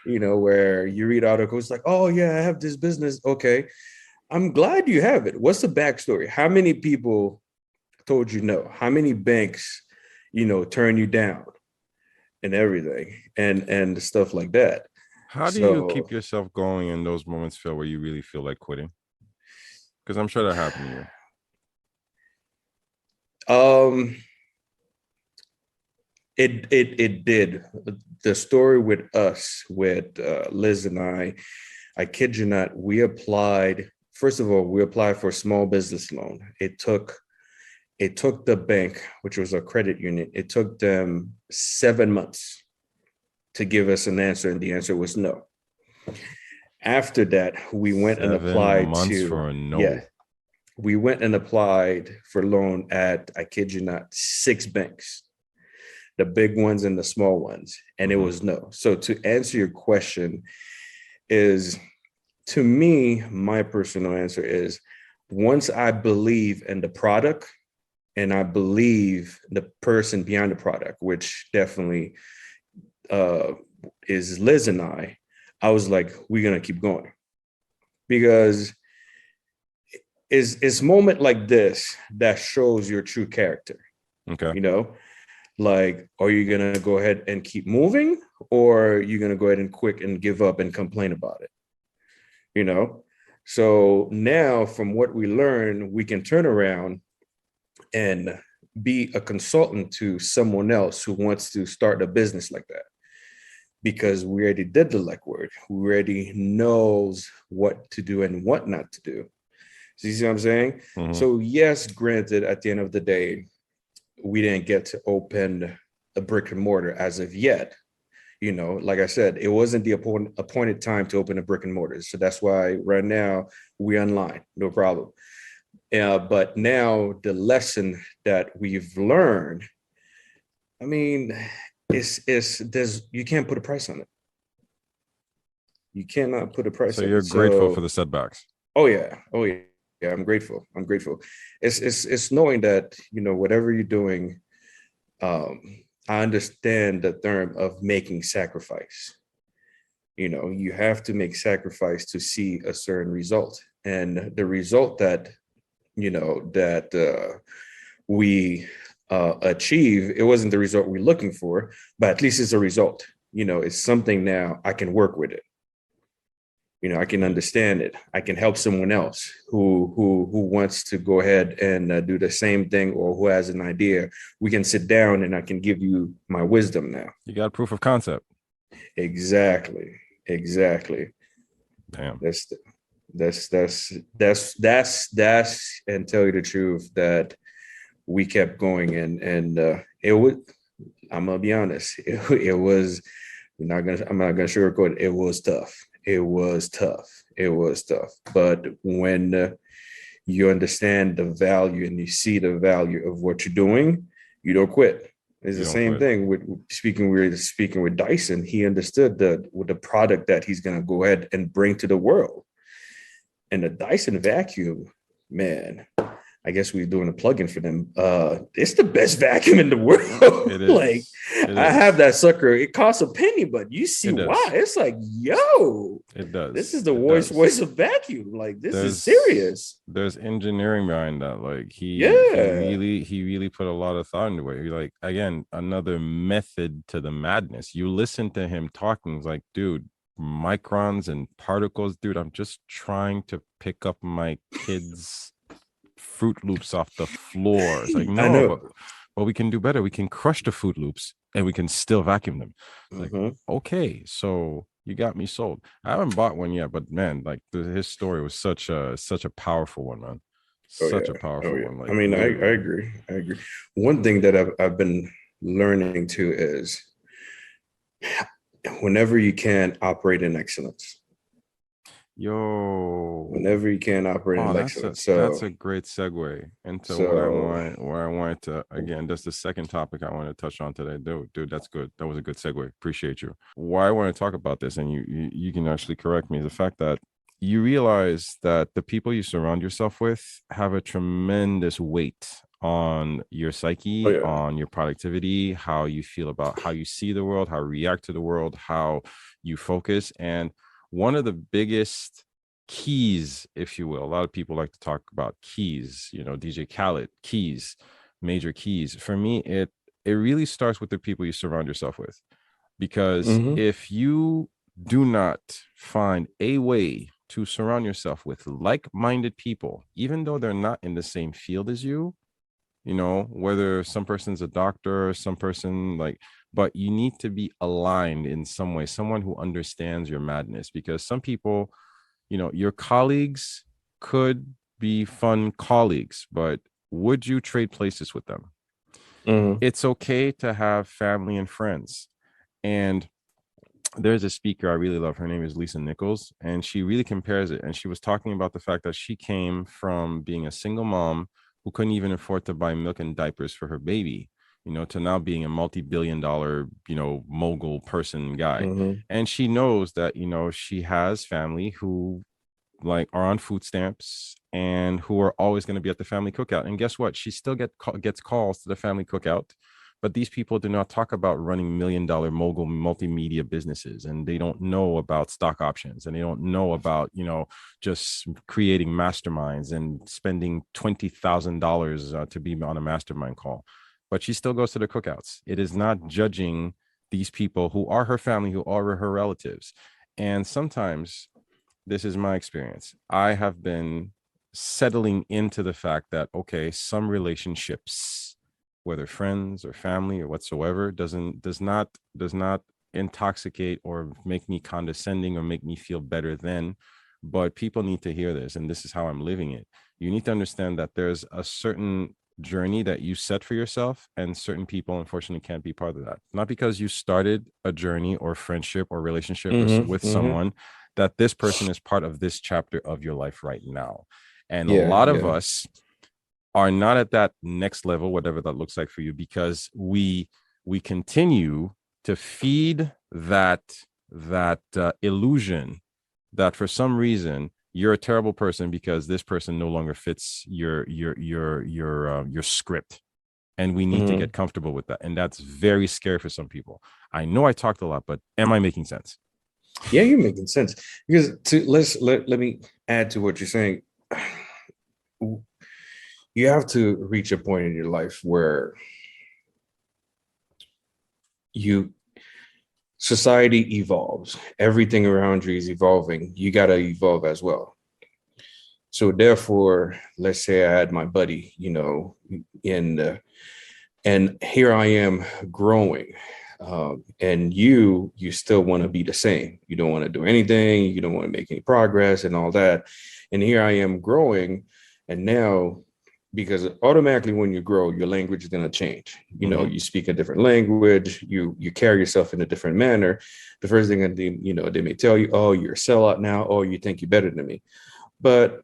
B: where you read articles like, oh, yeah, I have this business. Okay. I'm glad you have it. What's the backstory? How many people told you no? How many banks, turn you down and everything and stuff like that?
A: How do you keep yourself going in those moments, Phil, where you really feel like quitting? Because I'm sure that happened to
B: you. It did. The story with us, with Liz and I kid you not, we applied. First of all, we applied for a small business loan. It took the bank, which was a credit union, it took them 7 months to give us an answer, and the answer was no. After that, we went and applied
A: for a no.
B: Yeah, we went and applied for loan at, I kid you not, 6 banks, the big ones and the small ones, and it was no. So to answer your question is, to me, my personal answer is, once I believe in the product and I believe the person behind the product, which definitely is Liz and I was like, we're going to keep going. Because it's moment like this that shows your true character.
A: Okay.
B: Like, are you going to go ahead and keep moving, or are you going to go ahead and quit and give up and complain about it? So now from what we learn, we can turn around and be a consultant to someone else who wants to start a business like that, because we already did the legwork. We already knows what to do and what not to do. So you see what I'm saying? So yes, granted, at the end of the day, we didn't get to open a brick and mortar as of yet. Like I said, it wasn't the appointed time to open a brick and mortar. So that's why right now we online, no problem. But now the lesson that we've learned, I mean, you can't put a price on it. You cannot put a price on it.
A: So you're grateful for the setbacks.
B: Oh yeah. Yeah, I'm grateful. It's knowing that, whatever you're doing, I understand the term of making sacrifice. You have to make sacrifice to see a certain result. And the result that, we achieve, it wasn't the result we're looking for, but at least it's a result. It's something now I can work with it. I can understand it. I can help someone else who wants to go ahead and do the same thing, or who has an idea. We can sit down and I can give you my wisdom now.
A: You got proof of concept.
B: Exactly.
A: Damn.
B: That's and tell you the truth, that we kept going, and it would. I'm gonna be honest. It was. I'm not gonna sugarcoat it. It was tough. It was tough. But when you understand the value and you see the value of what you're doing, you don't quit. It's the same thing with speaking. We were speaking with Dyson. He understood with the product that he's gonna go ahead and bring to the world. And the Dyson vacuum, man, I guess we're doing a plug-in for them. It's the best vacuum in the world.
A: It is.
B: I have that sucker. It costs a penny, but you see why. It's like, yo,
A: it does.
B: This is the voice of vacuum. Like, this is serious.
A: There's engineering behind that. Like he really put a lot of thought into it. Like, again, another method to the madness. You listen to him talking, it's like, dude, microns and particles, dude. I'm just trying to pick up my kids' Fruit Loops off the floor. It's like, no, but we can do better. We can crush the Fruit Loops and we can still vacuum them. Like, okay, so
C: You got me sold. I haven't bought one yet, but man, like his story was such a powerful one, man.
B: Oh
C: Such
B: yeah.
C: a
B: Oh
C: powerful
B: yeah.
C: one.
B: I
C: Like
B: mean, I
C: literally.
B: agree. I agree. One thing that I've been learning too is whenever you can operate in excellence.
C: Yo.
B: Whenever you can operate
C: Oh,
B: in excellence.
C: that's a great segue into
B: So
C: what I wanted to, again, that's the second topic I want to touch on today. Dude, that's good. That was a good segue. Appreciate you. Why I want to talk about this, and you can actually correct me, is the fact that you realize that the people you surround yourself with have a tremendous weight on your
B: oh
C: psyche,
B: yeah.
C: on your productivity, how you feel about how you see the world, how you react to the world, how you focus. And one of the biggest keys, if you will. A lot of people like to talk about keys, DJ Khaled, keys, major keys. For me, it really starts with the people you surround yourself with. Because
B: Mm-hmm.
C: if you do not find a way to surround yourself with like-minded people, even though they're not in the same field as you, whether some person's a doctor, some person like, but you need to be aligned in some way, someone who understands your madness. Because some people, your colleagues could be fun colleagues, but would you trade places with them?
B: Mm-hmm.
C: It's okay to have family and friends. And there's a speaker I really love. Her name is Lisa Nichols, and she really compares it. And she was talking about the fact that she came from being a single mom who couldn't even afford to buy milk and diapers for her baby, to now being a multi-billion dollar, mogul person guy.
B: Mm-hmm.
C: And she knows that, she has family who like are on food stamps and who are always going to be at the family cookout. And guess what? She still gets calls to the family cookout, but these people do not talk about running $1 million mogul multimedia businesses, and they don't know about stock options, and they don't know about just creating masterminds and spending $20,000 to be on a mastermind call. But she still goes to the cookouts. It is not judging these people who are her family, who are her relatives. And sometimes this is my experience. I have been settling into the fact that, okay, some relationships, whether friends or family or whatsoever, does not intoxicate or make me condescending or make me feel better than. But people need to hear this, and this is how I'm living it. You need to understand that there's a certain journey that you set for yourself, and certain people unfortunately can't be part of that. Not because you started a journey or friendship or relationship
B: Mm-hmm.
C: with
B: Mm-hmm.
C: someone, that this person is part of this chapter of your life right now. And a
B: Yeah,
C: lot of
B: yeah.
C: us are not at that next level, whatever that looks like for you, because we continue to feed that illusion that for some reason you're a terrible person because this person no longer fits your script, and we need to
B: Mm-hmm.
C: get comfortable with that, and that's very scary for some people. I know I talked a lot, but am I making sense?
B: Yeah, you're making sense. Because let me add to what you're saying. You have to reach a point in your life where you society evolves. Everything around you is evolving. You got to evolve as well. So therefore, let's say I had my buddy, and here I am growing. And you still want to be the same. You don't want to do anything. You don't want to make any progress and all that. And here I am growing, and now because automatically when you grow, your language is going to change.
C: Mm-hmm.
B: You speak a different language. You carry yourself in a different manner. The first thing they may tell you, oh, you're a sellout now. Oh, you think you're better than me. But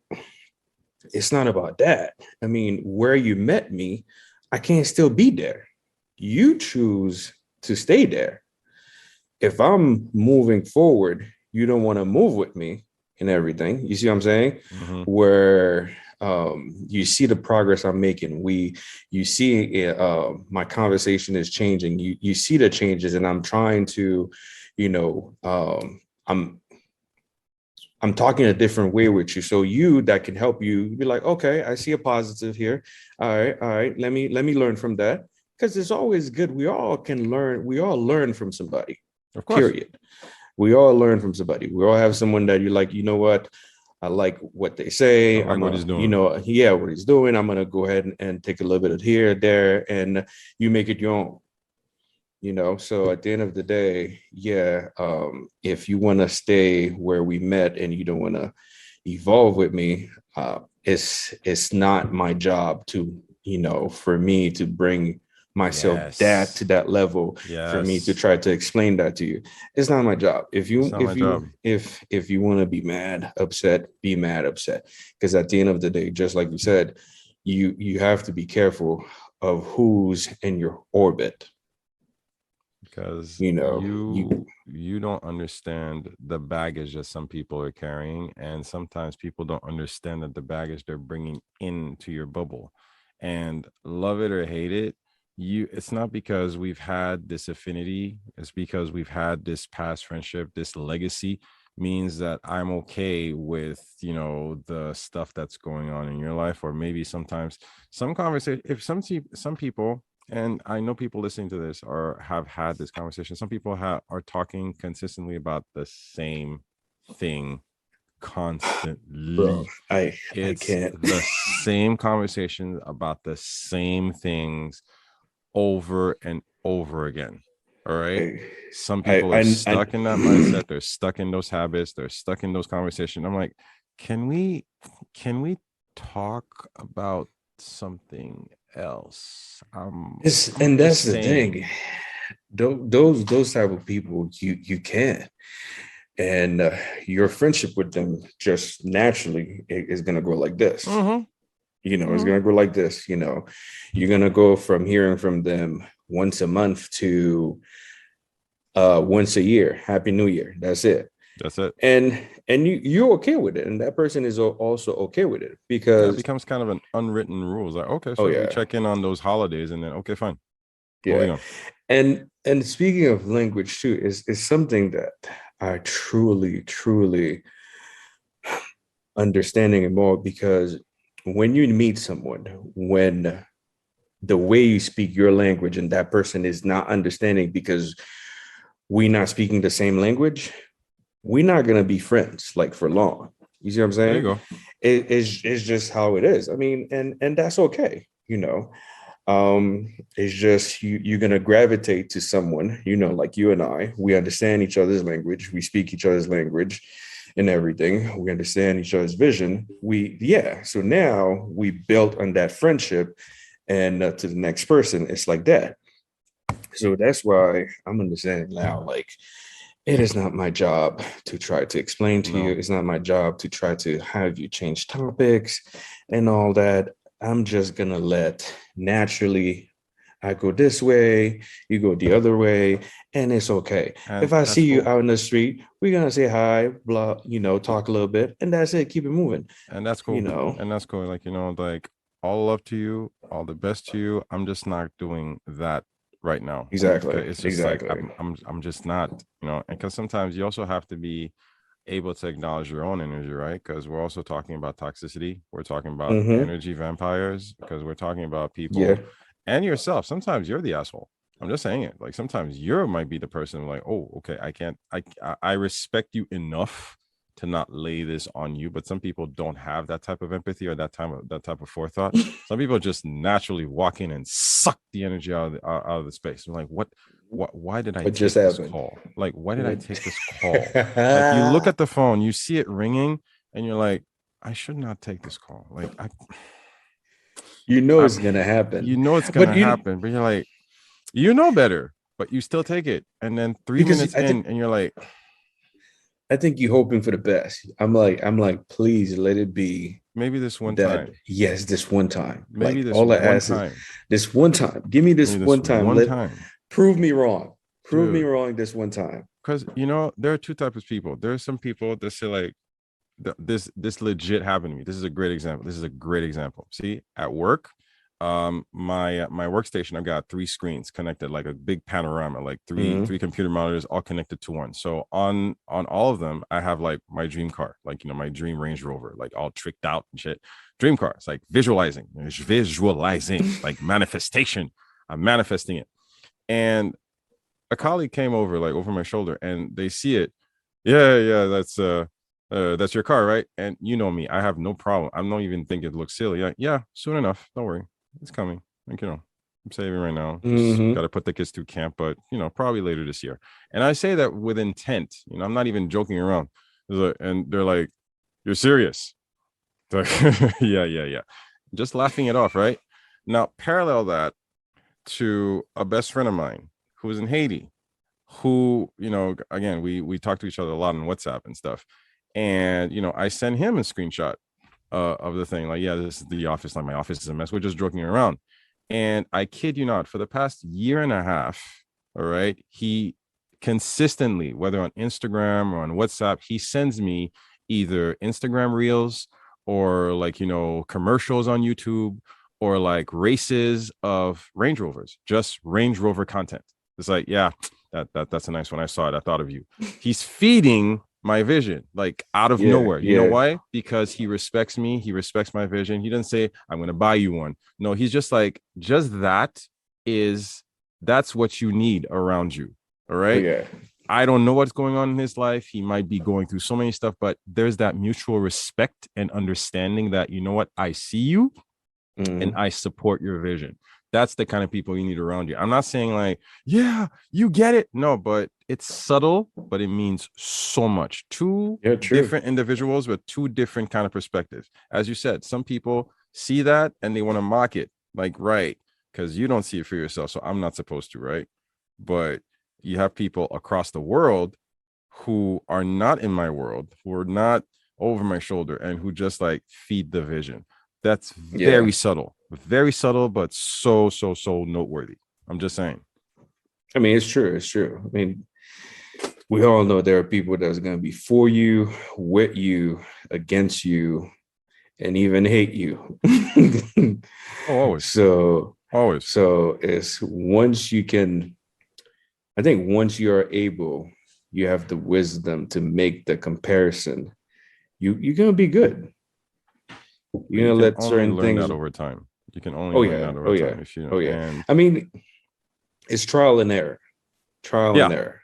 B: it's not about that. I mean, where you met me, I can't still be there. You choose to stay there. If I'm moving forward, you don't want to move with me and everything. You see what I'm saying?
C: Mm-hmm.
B: Where you see the progress I'm making. You see my conversation is changing. You see the changes, and I'm trying to, you know, I'm talking a different way with you. So you that can help you be like, okay, I see a positive here. All right. Let me learn from that. Because it's always good. We all can learn, we all learn from somebody,
C: Of course.
B: period. We all learn from somebody. We all have someone that you're like, you know what? I like what they
C: I
B: say.
C: like
B: I'm
C: what
B: a,
C: he's doing.
B: yeah, what he's doing. I'm gonna go ahead and take a little bit of here, there, and you make it your own. So at the end of the day, yeah, if you want to stay where we met and you don't want to evolve with me, it's not my job to, for me to bring myself that to
C: Yes.
B: that level, for me to
C: Yes.
B: try to explain that to you. It's not my job. if
C: It's
B: you
C: not my
B: if you
C: job.
B: if you want to be mad upset, be mad upset, because at the end of the day, just like you said, you have to be careful of who's in your orbit.
C: Because
B: you know you
C: you don't understand the baggage that some people are carrying, and sometimes people don't understand that the baggage they're bringing into your bubble. And love it or hate it, it's not because we've had this affinity, it's because we've had this past friendship, this legacy means that I'm okay with, the stuff that's going on in your life. Or maybe sometimes some conversation, if some people, and I know people listening to this or have had this conversation, some people are talking consistently about the same thing
B: Bro,
C: constantly.
B: I
C: It's
B: can't.
C: the same conversation about the same things over and over again. All right.
B: I,
C: Some
B: I,
C: people are
B: I,
C: stuck in that mindset. They're stuck in those habits. They're stuck in those conversations. I'm like, can we can we talk about something else? I'm
B: and
C: just
B: that's the thing.
C: saying.
B: Those type of people, you can, and your friendship with them just naturally is gonna go like this.
C: Mm-hmm,
B: It's
C: mm-hmm.
B: gonna go like this. You're gonna go from hearing from them once a month to once a year. Happy New Year. That's it.
C: That's it.
B: And you're okay with it, and that person is also okay with it,
C: Yeah, it
B: because
C: becomes kind of an unwritten rules. Like, okay,
B: oh
C: so we
B: yeah,
C: check in on those holidays, and then okay, fine,
B: yeah.
C: moving on.
B: And speaking of language too, is something that I truly understanding it more, because when you meet someone, when the way you speak your language and that person is not understanding because we're not speaking the same language, we're not gonna be friends like for long. You see what I'm
C: There you
B: saying?
C: go.
B: It's just how it is. I mean, and that's okay. It's just you're gonna gravitate to someone, like you and I. We understand each other's language, we speak each other's language and everything. We understand each other's vision. So now we built on that friendship, and to the next person, it's like that. So that's why I'm understanding now, like, it is not my job to try to explain to you.
C: No,
B: It's not my job to try to have you change topics and all that. I'm just gonna let naturally, I go this way, you go the other way, and it's okay. If
C: and
B: I see
C: that's
B: you
C: cool.
B: out in the street, we're gonna say hi, blah, talk a little bit, and that's it. Keep it moving,
C: And that's
B: you
C: cool.
B: know.
C: And that's cool. Like, like all love to you, all the best to you. I'm just not doing that right now.
B: Exactly,
C: 'Cause it's just like
B: exactly.
C: I'm just not, and because sometimes you also have to be able to acknowledge your own energy, right? Because we're also talking about toxicity. We're talking about
B: Mm-hmm.
C: energy vampires, because we're talking about
B: Yeah.
C: people and yourself. Sometimes you're the asshole. I'm just saying it. Like sometimes you might be the person like, oh, okay, I can't, I respect you enough to not lay this on you. But some people don't have that type of empathy or that type of forethought. Some people just naturally walk in and suck the energy out of the space. I'm like, what, why did I
B: What just
C: take this
B: happened?
C: call? Like, why did I
B: What?
C: take this call? Like you look at the phone, you see it ringing, and you're like, I should not take this call. Like
B: You know
C: I
B: it's gonna
C: you
B: happen,
C: know it's
B: but
C: gonna happen, but you're like, you know better, but you still take it. And then three
B: because
C: minutes in, and you're like,
B: I think you're hoping for the best. I'm like, please let it be
C: maybe this one
B: that,
C: time,
B: yes, this one time.
C: maybe
B: Like,
C: this
B: all I
C: one
B: ask is
C: time,
B: this one time. Give me
C: maybe
B: this
C: this
B: one time.
C: one
B: Let
C: time,
B: Prove me wrong. Prove me
C: dude.
B: wrong this one time.
C: Because there are two types of people. There are some people that say like, this legit happened to me. This is a great example. This is a great example. See, at work, my workstation, I've got three screens connected, like a big panorama, like three
B: Mm-hmm.
C: computer monitors all connected to one. So on all of them, I have like my dream car, like my dream Range Rover, like all tricked out and shit. Dream car. It's like visualizing, like manifestation. I'm manifesting it. And a colleague came over, like over my shoulder, and they see it. Yeah, that's your car, right? And you know me, I have no problem. I don't even think it looks silly. Yeah, soon enough. Don't worry, it's coming. Like I'm saving right now. Just
B: Mm-hmm.
C: got to put the kids through camp, but probably later this year. And I say that with intent. I'm not even joking around. And they're like, "You're serious?" Like, yeah, yeah, yeah. Just laughing it off, right? Now, parallel that to a best friend of mine who was in Haiti, who, again, we talk to each other a lot on WhatsApp and stuff. And, I send him a screenshot of the thing. Like, yeah, this is the office. Like, my office is a mess. We're just joking around. And I kid you not, for the past year and a half, all right, he consistently, whether on Instagram or on WhatsApp, he sends me either Instagram reels or like, commercials on YouTube or like races of Range Rovers, just Range Rover content. It's like, yeah, that's a nice one. I saw it. I thought of you. He's feeding my vision, like out of
B: Yeah,
C: nowhere. You know
B: yeah,
C: why? Because he respects me. He respects my vision. He doesn't say, I'm going to buy you one. No, he's just like, that's what you need around you. All
B: oh
C: right.
B: yeah,
C: I don't know what's going on in his life. He might be going through so many stuff, but there's that mutual respect and understanding that, you know what? I see you and
B: mm-hmm.
C: I support your vision. That's the kind of people you need around you. I'm not saying like, yeah, you get it. No, but it's subtle, but it means so much. Two
B: Yeah, true.
C: different individuals with two different kind of perspectives. As you said, some people see that and they want to mock it. Like, right, because you don't see it for yourself. So I'm not supposed to, right? But you have people across the world who are not in my world, who are not over my shoulder, and who just like feed the vision. That's
B: Yeah,
C: very subtle, but so, so, so noteworthy. I'm just saying.
B: I mean, it's true. It's true. I mean, we all know there are people that's going to be for you, with you, against you, and even hate you.
C: Oh, always,
B: so,
C: always.
B: so it's once you can, I think once you are able, you have the wisdom to make the comparison. You're gonna be good.
C: But
B: You're
C: you
B: gonna
C: can
B: let
C: only
B: certain
C: learn
B: things.
C: that over time. You can only
B: Oh
C: learn
B: yeah,
C: that
B: oh
C: over
B: yeah,
C: time if
B: oh yeah.
C: and
B: I mean, it's trial and error. Trial
C: yeah,
B: and error.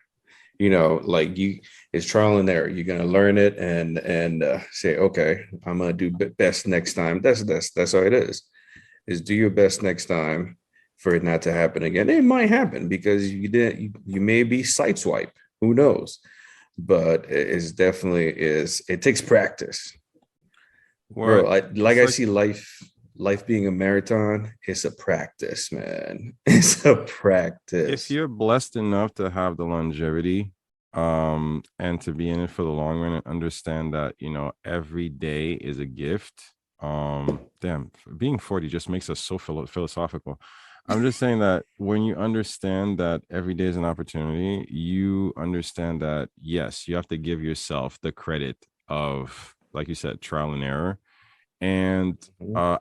B: Like it's trial and error. You're gonna learn it and say, okay, I'm gonna do best next time. That's how it is do your best next time for it not to happen again. It might happen because you may be sideswipe. Who knows? But it's definitely is it takes practice.
C: where
B: Bro,
C: it's
B: I
C: like
B: see life being a marathon, it's a practice, man. It's a
C: if
B: practice.
C: you're blessed enough to have the longevity and to be in it for the long run and understand that every day is a gift. Damn, being 40 just makes us so philosophical. I'm just saying that when you understand that every day is an opportunity, you understand that yes, you have to give yourself the credit of, like you said, trial and error. And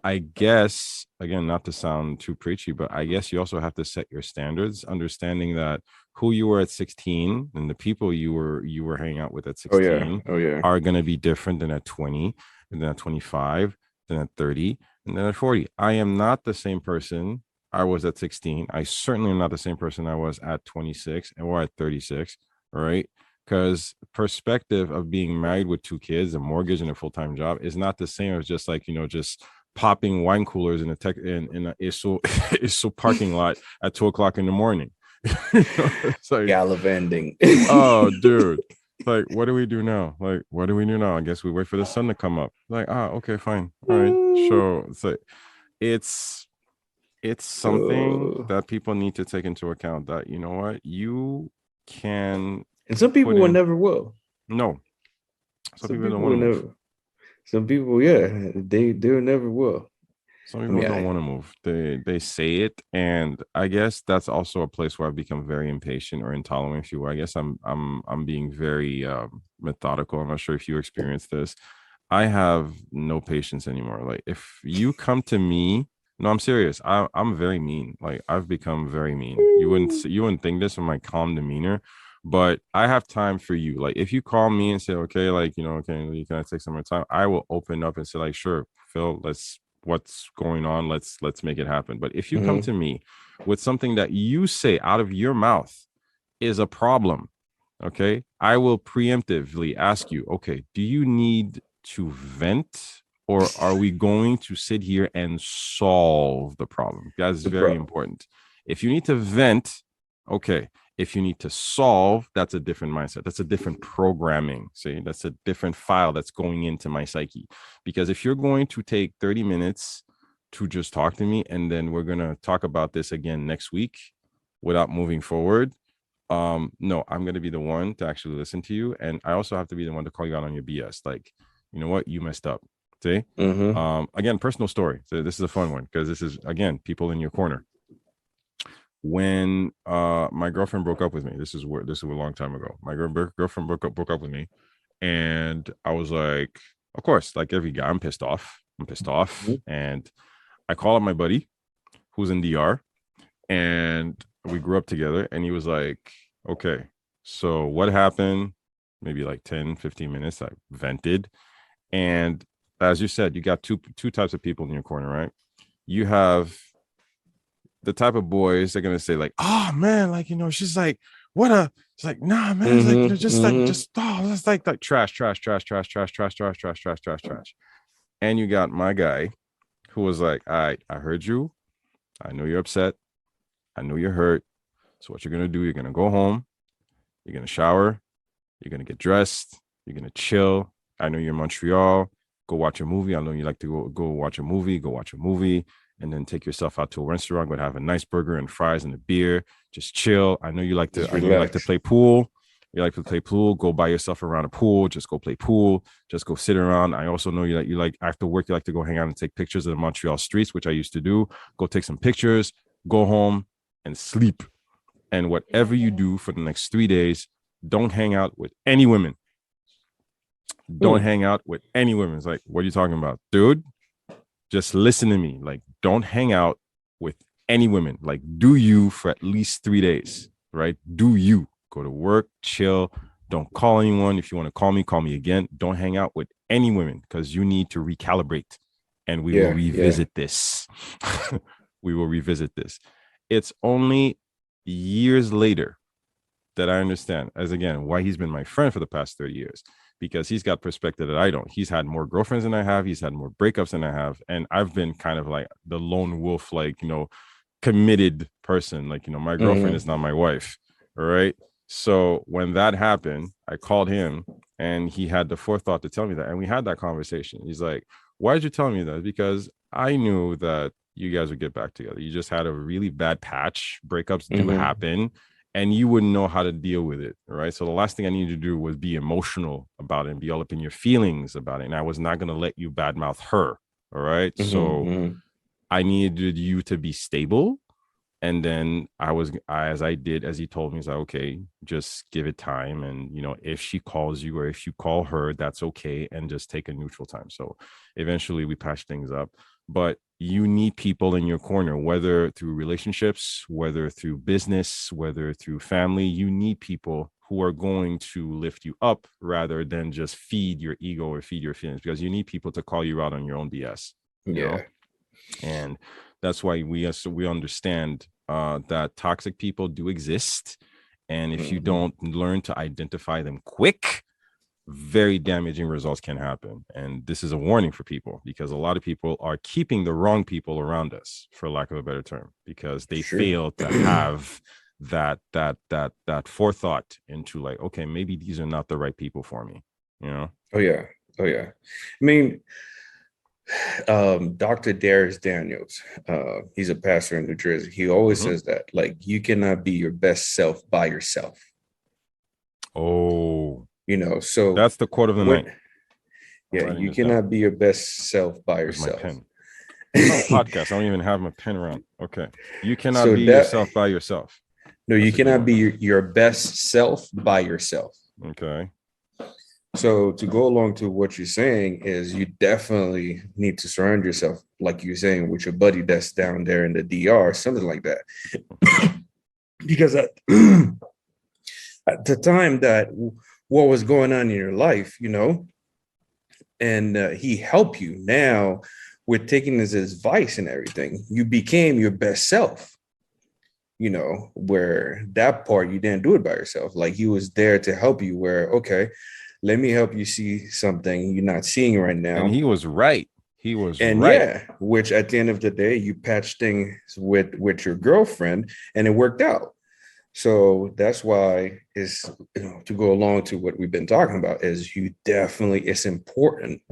C: I guess, again, not to sound too preachy, but I guess you also have to set your standards, understanding that who you were at 16 and the people you were hanging out with at
B: Oh yeah.
C: 16
B: Oh yeah.
C: are going to be different than at 20, and then at 25, then at 30, and then at 40. I am not the same person I was at 16. I certainly am not the same person I was at 26 or at 36. All right. Because perspective of being married with two kids, a mortgage, and a full-time job is not the same as just like just popping wine coolers in a tech in a ISO parking lot at 2 o'clock in the morning. It's like,
B: Gallivanting.
C: oh, dude, like, what do we do now? Like, what do we do now? I guess we wait for the sun to come up. Like, okay, fine, all right. So it's it's something
B: Uh,
C: that people need to take into account that what you can
B: and some
C: put
B: people will
C: in.
B: never will.
C: No, some
B: Some
C: people don't
B: people
C: want
B: will
C: to move.
B: never. Some people, yeah, they'll never will.
C: Some
B: I
C: people
B: mean,
C: don't
B: I
C: want to move. They say it, and I guess that's also a place where I've become very impatient or intolerant. If you will, I guess I'm being very methodical. I'm not sure if you experience this. I have no patience anymore. Like if you come to me, no, I'm serious. I'm very mean. Like I've become very mean. You wouldn't think this from my calm demeanor, but I have time for you. Like if you call me and say, okay, like okay, can I take some more time? I will open up and say, like, sure, Phil, let's what's going on. Let's make it happen. But if you come
B: Mhm.
C: to me with something that you say out of your mouth is a problem, okay, I will preemptively ask you, okay, do you need to vent or are we going to sit here and solve the problem? That's very important. If you need to vent, okay. If you need to solve, that's a different mindset. That's a different programming. See, that's a different file that's going into my psyche. Because if you're going to take 30 minutes to just talk to me, and then we're going to talk about this again next week without moving forward, no, I'm going to be the one to actually listen to you. And I also have to be the one to call you out on your BS. Like, you know what? You messed up. See? Again, personal story. So this is a fun one because this is, again, people in your corner. When my girlfriend broke up with me, this is a long time ago. My girlfriend broke up with me, and I was like, of course, like every guy, I'm pissed off. And I call up my buddy who's in DR, and we grew up together, and he was like, okay, so what happened? Maybe like 10, 15 minutes. I vented. And as you said, you got two types of people in your corner, right? You have the type of boys they're gonna say like, oh man, like, you know, she's like, what a, it's like, nah, man, it's like, you know, just like, just, oh, that's like trash. And you got my guy who was like, all right, I heard you, I know you're upset, I know you're hurt, so what you're gonna do, you're gonna go home, you're gonna shower, you're gonna get dressed, you're gonna chill, I know you're in Montreal, go watch a movie, I know you like to go watch a movie, and then take yourself out to a restaurant, go have a nice burger and fries and a beer, just chill. I know you like to play pool. You like to play pool, go buy yourself around a pool, just go play pool, just go sit around. I also know you like after work, you like to go hang out and take pictures of the Montreal streets, which I used to do. Go take some pictures, go home and sleep. And whatever you do for the next 3 days, don't hang out with any women. Don't hang out with any women. It's like, what are you talking about, dude? Just listen to me. Like, don't hang out with any women. Like, do you for at least 3 days, right? Do you go to work, chill, don't call anyone. If you want to call me again. Don't hang out with any women because you need to recalibrate, and we will revisit this. We will revisit this. It's only years later that I understand, as again, why he's been my friend for the past 30 years. Because he's got perspective that I don't. He's had more girlfriends than I have. He's had more breakups than I have. And I've been kind of like the lone wolf, like, you know, committed person. Like, you know, my girlfriend is not my wife. All right. So when that happened, I called him and he had the forethought to tell me that. And we had that conversation. He's like, why did you tell me that? Because I knew that you guys would get back together. You just had a really bad patch. Breakups do happen. And you wouldn't know how to deal with it, right? So the last thing I needed to do was be emotional about it and be all up in your feelings about it. And I was not going to let you badmouth her, all right? So I needed you to be stable. And then as he told me, he's like, okay, just give it time. And, you know, if she calls you or if you call her, that's okay. And just take a neutral time. So eventually we patched things up. But you need people in your corner, whether through relationships, whether through business, whether through family. You need people who are going to lift you up rather than just feed your ego or feed your feelings, because you need people to call you out on your own BS. You know? And that's why we understand that toxic people do exist. And if you don't learn to identify them quick, very damaging results can happen. And this is a warning for people, because a lot of people are keeping the wrong people around us, for lack of a better term, because they fail to have that forethought into like, okay, maybe these are not the right people for me, you know?
B: Oh yeah. I mean, Dr. Darius Daniels, he's a pastor in New Jersey. He always says that, like, you cannot be your best self by yourself.
C: Oh,
B: you know, so
C: that's the quote of the night.
B: Yeah, you cannot be your best self by yourself.
C: My pen. It's not a podcast. I don't even have my pen around. Okay. You cannot be yourself by yourself.
B: No, you cannot be your best self by yourself.
C: Okay.
B: So to go along to what you're saying is you definitely need to surround yourself, like you're saying, with your buddy that's down there in the DR, something like that. Because at the time that what was going on in your life, you know, and he helped you. Now, with taking his advice and everything, you became your best self, you know, where that part you didn't do it by yourself. Like, he was there to help you where, okay, let me help you see something you're not seeing right now.
C: And he was right. He was
B: And
C: right.
B: yeah, which at the end of the day, you patched things with your girlfriend and it worked out. So that's why is, to go along to what we've been talking about, is you definitely, it's important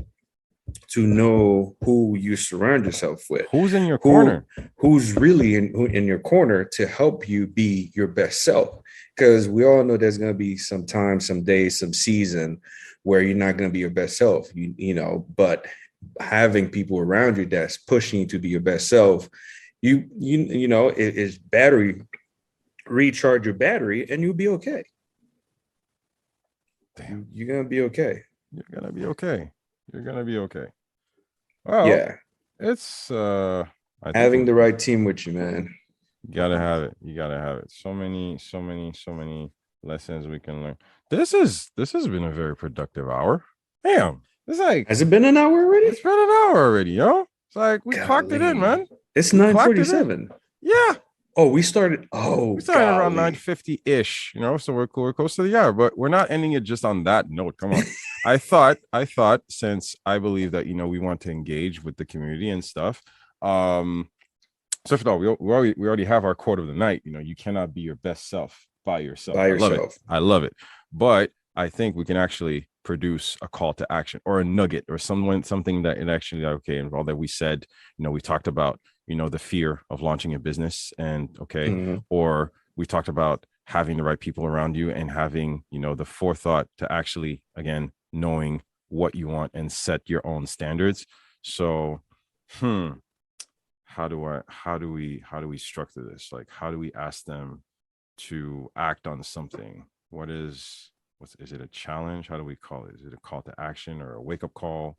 B: to know who you surround yourself with,
C: Who's in your
B: who
C: corner?
B: who's really in your corner to help you be your best self. Because we all know there's going to be some time, some days, some season where you're not going to be your best self, but having people around you that's pushing you to be your best self, it is battery, recharge your battery and you'll be okay.
C: Damn,
B: You're going to be okay.
C: you're gonna be okay. You're gonna be okay. Well,
B: Yeah.
C: it's I think
B: Having the right team with you, man.
C: you gotta have it. You gotta have it. So many lessons we can learn. This has been a very productive hour. Damn, it's like
B: Has it been an hour already?
C: it's been an hour already, yo. It's like we clocked it in, man.
B: It's
C: We clocked it in.
B: 9:47.
C: Yeah,
B: Oh, we started. Oh,
C: we started around
B: golly.
C: 9:50 ish, so we're close to the hour, but we're not ending it just on that note. Come on. I thought since I believe that we want to engage with the community and stuff. So for all, we already have our quote of the night. You cannot be your best self by yourself.
B: By
C: I love it.
B: yourself.
C: I love it. But I think we can actually produce a call to action or a nugget or something that it actually and all that we said. We talked about the fear of launching a business, and or we talked about having the right people around you and having the forethought to actually, again, knowing what you want and set your own standards. So how do we structure this? Like, how do we ask them to act on something? Is it a challenge? How do we call it? Is it a call to action or a wake-up call?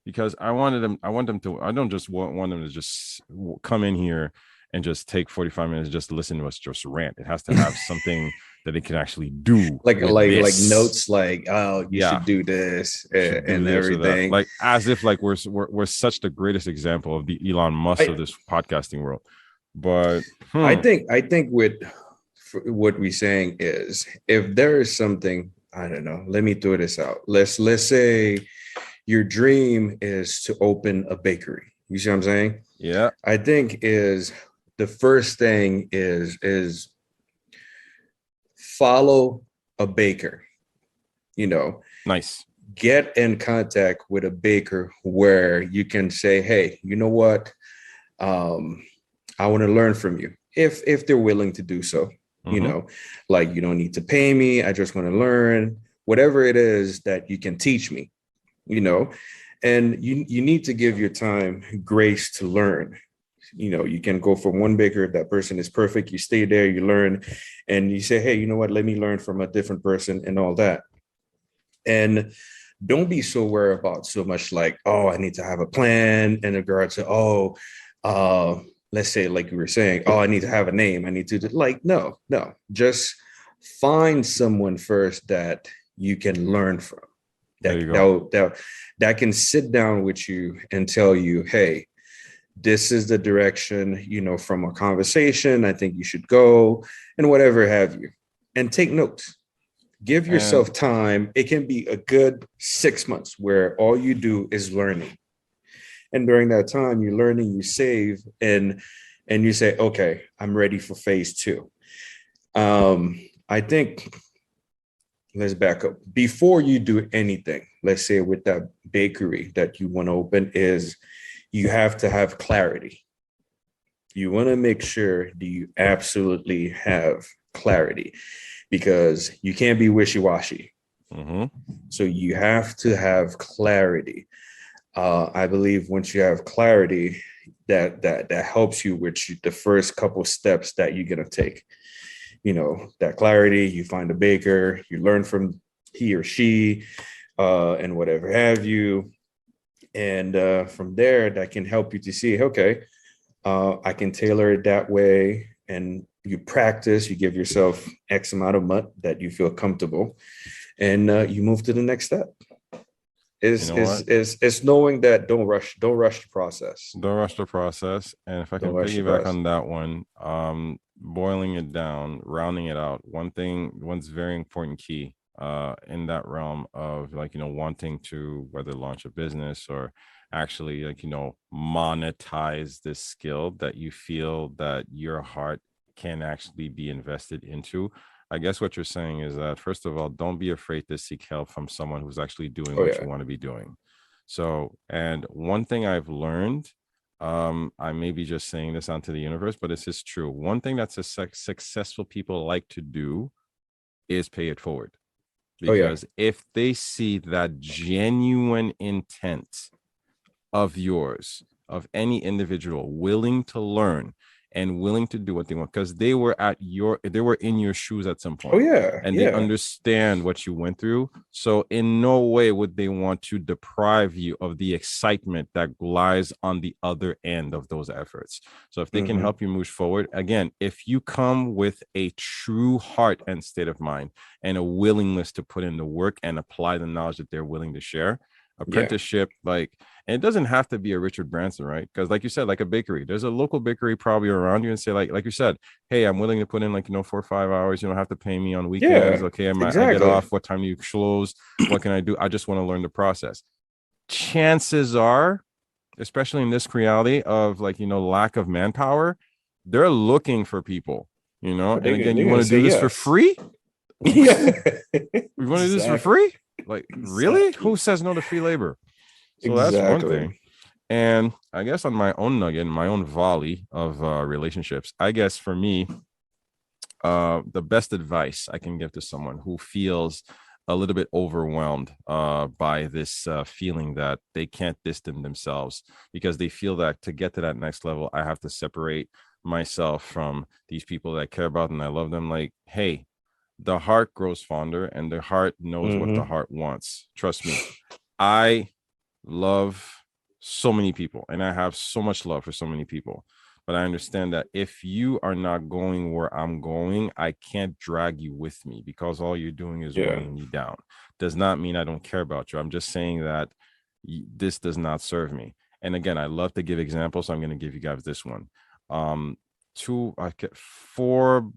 C: Because I want them to, I don't just want them to just come in here and just take 45 minutes just to listen to us just rant. It has to have something that it can actually do,
B: like
C: this.
B: notes, like, oh, you should do this and everything.
C: Like as if like we're such the greatest example of the Elon Musk of this podcasting world. But
B: I think with what we're saying is, if there is something, I don't know, let me throw this out. Let's say your dream is to open a bakery. You see what I'm saying?
C: Yeah.
B: I think is the first thing is follow a baker.
C: Nice.
B: Get in contact with a baker where you can say, hey, you know what? I want to learn from you, if they're willing to do so. Like, you don't need to pay me. I just want to learn whatever it is that you can teach me, and you need to give your time grace to learn. You can go from one baker, that person is perfect. You stay there, you learn, and you say, hey, you know what? Let me learn from a different person and all that. And don't be so worried about so much like, oh, I need to have a plan in regards to, let's say, like you were saying, oh, I need to have a name. I need to no, just find someone first that you can learn from. That can sit down with you and tell you, hey, this is the direction, from a conversation, I think you should go, and whatever have you. And take notes. Give yourself time. It can be a good 6 months where all you do is learning. And during that time, you're learning, you save, and you say, okay, I'm ready for phase 2. I think, let's back up. Before you do anything, let's say with that bakery that you want to open, is you have to have clarity. You want to make sure that you absolutely have clarity, because you can't be wishy-washy. So you have to have clarity. I believe once you have clarity, that helps you with the first couple steps that you're going to take. That clarity, you find a baker, you learn from he or she, and whatever have you. And from there, that can help you to see, okay, I can tailor it that way. And you practice, you give yourself X amount of month that you feel comfortable, and you move to the next step. It's knowing that don't rush the process.
C: Don't rush the process. And if I can piggyback on that one, boiling it down, rounding it out, one's very important key in that realm of, like, wanting to whether launch a business or actually, like, monetize this skill that you feel that your heart can actually be invested into. I guess what you're saying is that, first of all, don't be afraid to seek help from someone who's actually doing
B: Oh
C: what you
B: yeah.
C: want to be doing. So, and one thing I've learned, I may be just saying this onto the universe, but this is true. One thing that successful people like to do is pay it forward.
B: Oh yeah.
C: Because if they see that genuine intent of yours, of any individual willing to learn and willing to do what they want, because they were in your shoes at some
B: Oh
C: point,
B: yeah.
C: and they
B: Yeah.
C: understand what you went through. So in no way would they want to deprive you of the excitement that lies on the other end of those efforts. So if they can
B: Hmm.
C: help you move forward, again, if you come with a true heart and state of mind and a willingness to put in the work and apply the knowledge that they're willing to share,
B: Yeah.
C: apprenticeship, like, and it doesn't have to be a Richard Branson, right? Because like you said, like a bakery, there's a local bakery probably around you, and say, like you said, hey, I'm willing to put in, like, 4 or 5 hours. You don't have to pay me on weekends.
B: Yeah.
C: Okay, I get
B: Exactly.
C: off. What time do you close? What can I do? I just want to learn the process. Chances are, especially in this reality of, like, lack of manpower, they're looking for people,
B: Oh,
C: and again,
B: they're
C: you
B: gonna
C: want to
B: say
C: do this for
B: yes.
C: free?
B: Yeah.
C: We want to do this for
B: Exactly.
C: free? Like, really? Who
B: Exactly.
C: says no to free labor? So that's one thing.
B: Exactly.
C: And I guess on my own nugget, my own volley of relationships, I guess for me, the best advice I can give to someone who feels a little bit overwhelmed by this feeling that they can't distance themselves, because they feel that to get to that next level, I have to separate myself from these people that I care about and I love them. Like, hey, the heart grows fonder and the heart knows what the
B: Hmm.
C: heart wants. Trust me. I love so many people and I have so much love for so many people. But I understand that if you are not going where I'm going, I can't drag you with me, because all you're doing is
B: Yeah.
C: weighing me down. Does not mean I don't care about you. I'm just saying that this does not serve me. And again, I love to give examples. So I'm going to give you guys this one. Um,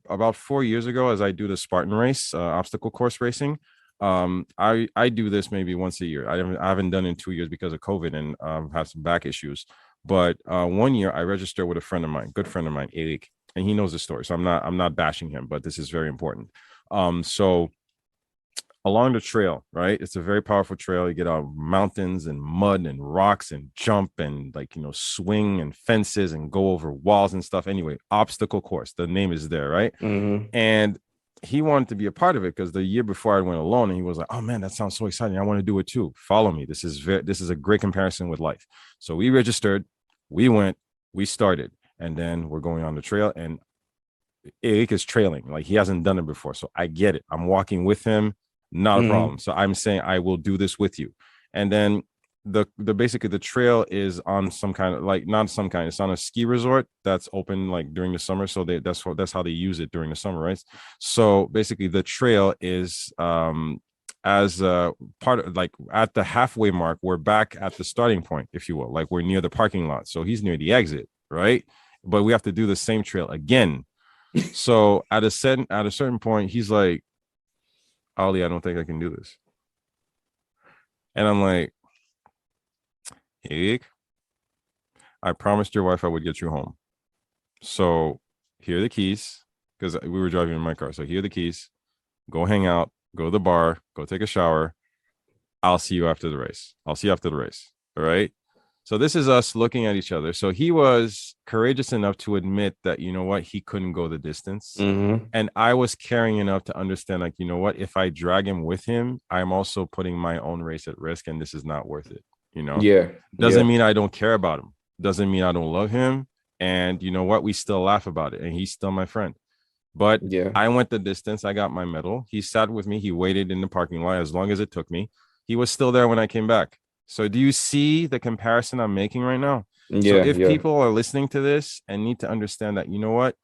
C: about 4 years ago, as I do the Spartan race, obstacle course racing, I do this maybe once a year. I haven't done it in 2 years because of COVID and have some back issues. But one year I registered with a friend of mine, good friend of mine, Eric, and he knows the story. So I'm not bashing him, but this is very important. So along the trail, right? It's a very powerful trail. You get out mountains and mud and rocks and jump and, like, swing and fences and go over walls and stuff. Anyway, obstacle course. The name is there, right?
B: Hmm.
C: And he wanted to be a part of it because the year before I went alone, and he was like, "Oh man, that sounds so exciting! I want to do it too. Follow me. This is a great comparison with life." So we registered, we went, we started, and then we're going on the trail. And Eric is trailing, like he hasn't done it before, so I get it. I'm walking with him, not a
B: Hmm.
C: problem. So I'm saying I will do this with you, and then the basically the trail is on some kind of, like, not some kind, it's on a ski resort that's open like during the summer, so that's how they use it during the summer, right? So basically the trail is as part of, like, at the halfway mark, we're back at the starting point, if you will, like we're near the parking lot, so he's near the exit, right? But we have to do the same trail again. So at a certain point, he's like, "Ali, I don't think I can do this." And I'm like, "Hey, I promised your wife I would get you home. So here are the keys," because we were driving in my car. So here are the keys. Go hang out, go to the bar, go take a shower. I'll see you after the race. I'll see you after the race. All right. So this is us looking at each other. So he was courageous enough to admit that, you know what, he couldn't go the distance.
B: Hmm.
C: And I was caring enough to understand, like, you know what, if I drag him with him, I'm also putting my own race at risk, and this is not worth it. You know,
B: Yeah.
C: doesn't
B: Yeah.
C: mean I don't care about him. Doesn't mean I don't love him. And you know what? We still laugh about it. And he's still my friend. But
B: Yeah.
C: I went the distance. I got my medal. He sat with me. He waited in the parking lot as long as it took me. He was still there when I came back. So do you see the comparison I'm making right now? So
B: Yeah.
C: if
B: Yeah.
C: people are listening to this and need to understand that, you know what?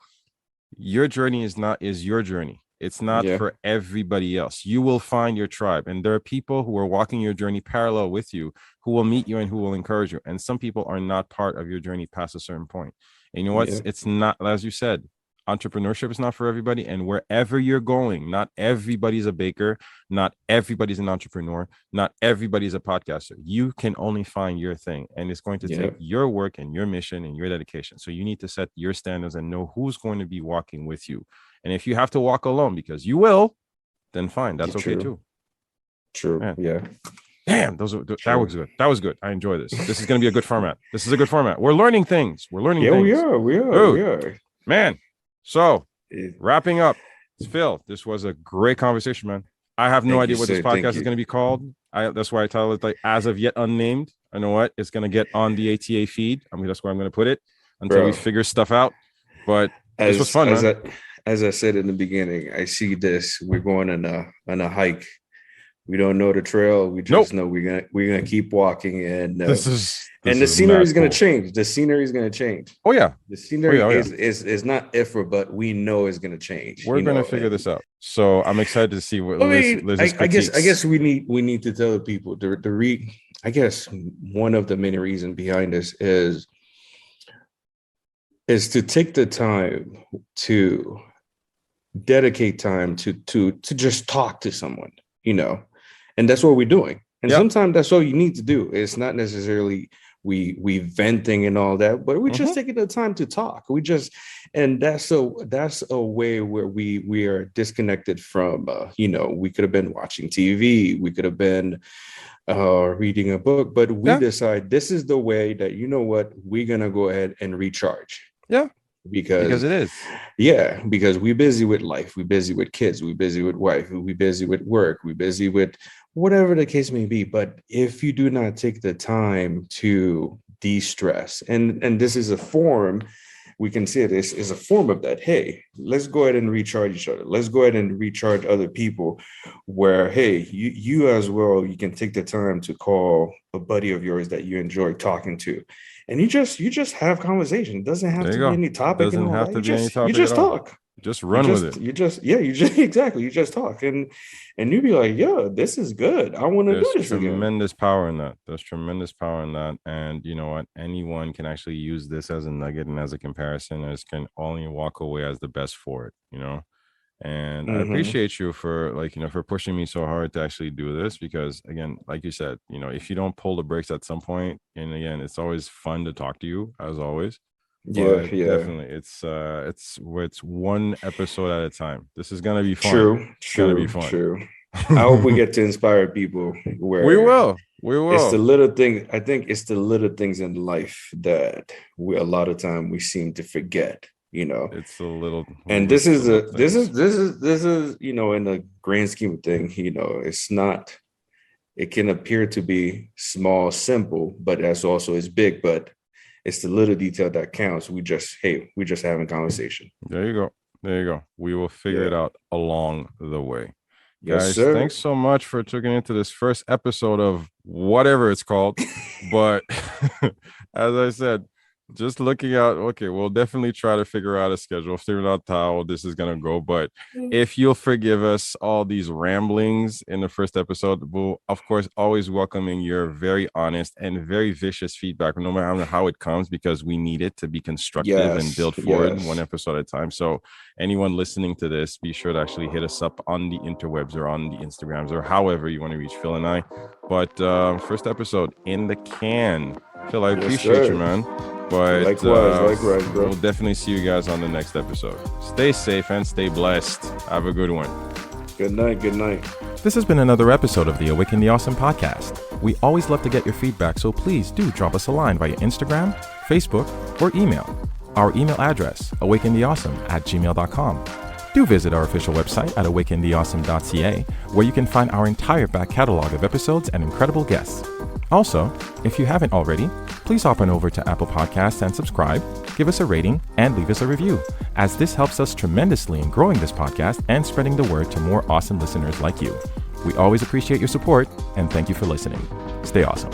C: Your journey is your journey. It's not
B: Yeah.
C: for everybody else. You will find your tribe, and there are people who are walking your journey parallel with you, who will meet you and who will encourage you. And some people are not part of your journey past a certain point. And you know what?
B: Yeah.
C: It's not, as you said, entrepreneurship is not for everybody. And wherever you're going, not everybody's a baker, not everybody's an entrepreneur, not everybody's a podcaster. You can only find your thing, and it's going to take your work and your mission and your dedication. So you need to set your standards and know who's going to be walking with you. And if you have to walk alone, because you will, then fine, that's okay too.
B: True.
C: Man.
B: Yeah.
C: Damn, that was good. That was good. I enjoy this. This is going to be a good format. This is a good format. We're learning things. We're learning things.
B: We are.
C: Man. So wrapping up, Phil, this was a great conversation, man. I have no idea what this podcast is going to be called. That's why I titled it like as of yet unnamed. I know what it's going to get on the A.T.A feed. I mean, that's where I'm going to put it until we figure stuff out. But this was fun, man.
B: As I said in the beginning, I see this. We're going on a hike. We don't know the trail. We just know we're gonna keep walking, and the scenery is gonna change. The scenery is gonna change.
C: Oh yeah,
B: the scenery is not effort, but we know it's gonna change.
C: We're gonna figure this out. So I'm excited to see what
B: I guess we need to tell the people I guess one of the many reasons behind this is to take the time to dedicate time to just talk to someone, and that's what we're doing. And sometimes that's all you need to do. It's not necessarily we venting and all that, but we're just taking the time to talk. And that's a way where we are disconnected from, we could have been watching TV, we could have been reading a book, but we decide this is the way that, we're going to go ahead and recharge.
C: Yeah.
B: Because
C: it is.
B: Yeah, because we're busy with life, we're busy with kids, we're busy with wife, we're busy with work, we're busy with whatever the case may be. But if you do not take the time to de-stress, and this is a form, we can see this is a form of that. Hey, let's go ahead and recharge each other. Let's go ahead and recharge other people where, hey, you as well, you can take the time to call a buddy of yours that you enjoy talking to. And you just have conversation. It doesn't have to be any topic. It doesn't have to be any topic. You just talk.
C: Just run with it.
B: You just talk. And you be like, yeah, this is good. I want to do this again.
C: Tremendous power in that. There's tremendous power in that. And you know what? Anyone can actually use this as a nugget and as a comparison, as can only walk away as the best for it, And I appreciate you for for pushing me so hard to actually do this, because again, like you said, if you don't pull the brakes at some point, and again, it's always fun to talk to you as always.
B: Yeah,
C: definitely. It's one episode at a time. This is gonna be fun.
B: It's gonna be fun. True. I hope we get to inspire people. Where
C: we will.
B: It's the little thing. I think it's the little things in life that a lot of time we seem to forget.
C: It's a little,
B: and this is in the grand scheme of thing, it's not. It can appear to be small, simple, but that's also is big. But it's the little detail that counts. We just having conversation.
C: There you go. We will figure it out along the way.
B: Yes,
C: guys,
B: sir.
C: Thanks so much for tuning into this first episode of whatever it's called. But as I said, just looking out, okay, we'll definitely try to figure out a schedule, figure out how this is going to go. But if you'll forgive us all these ramblings in the first episode, we'll, of course, always welcoming your very honest and very vicious feedback, no matter how it comes, because we need it to be constructive and build forward one episode at a time. So anyone listening to this, be sure to actually hit us up on the interwebs or on the Instagrams or however you want to reach Phil and I. But first episode in the can. Phil, I appreciate you, man. But
B: likewise, bro.
C: We'll definitely see you guys on the next episode. Stay safe and stay blessed. Have a good one.
B: Good night.
A: This has been another episode of the Awaken the Awesome podcast. We always love to get your feedback, so please do drop us a line via Instagram, Facebook, or email. Our email address, awakentheawesome@gmail.com. Do visit our official website at awakentheawesome.ca, where you can find our entire back catalog of episodes and incredible guests. Also, if you haven't already, please hop on over to Apple Podcasts and subscribe, give us a rating, and leave us a review, as this helps us tremendously in growing this podcast and spreading the word to more awesome listeners like you. We always appreciate your support, and thank you for listening. Stay awesome.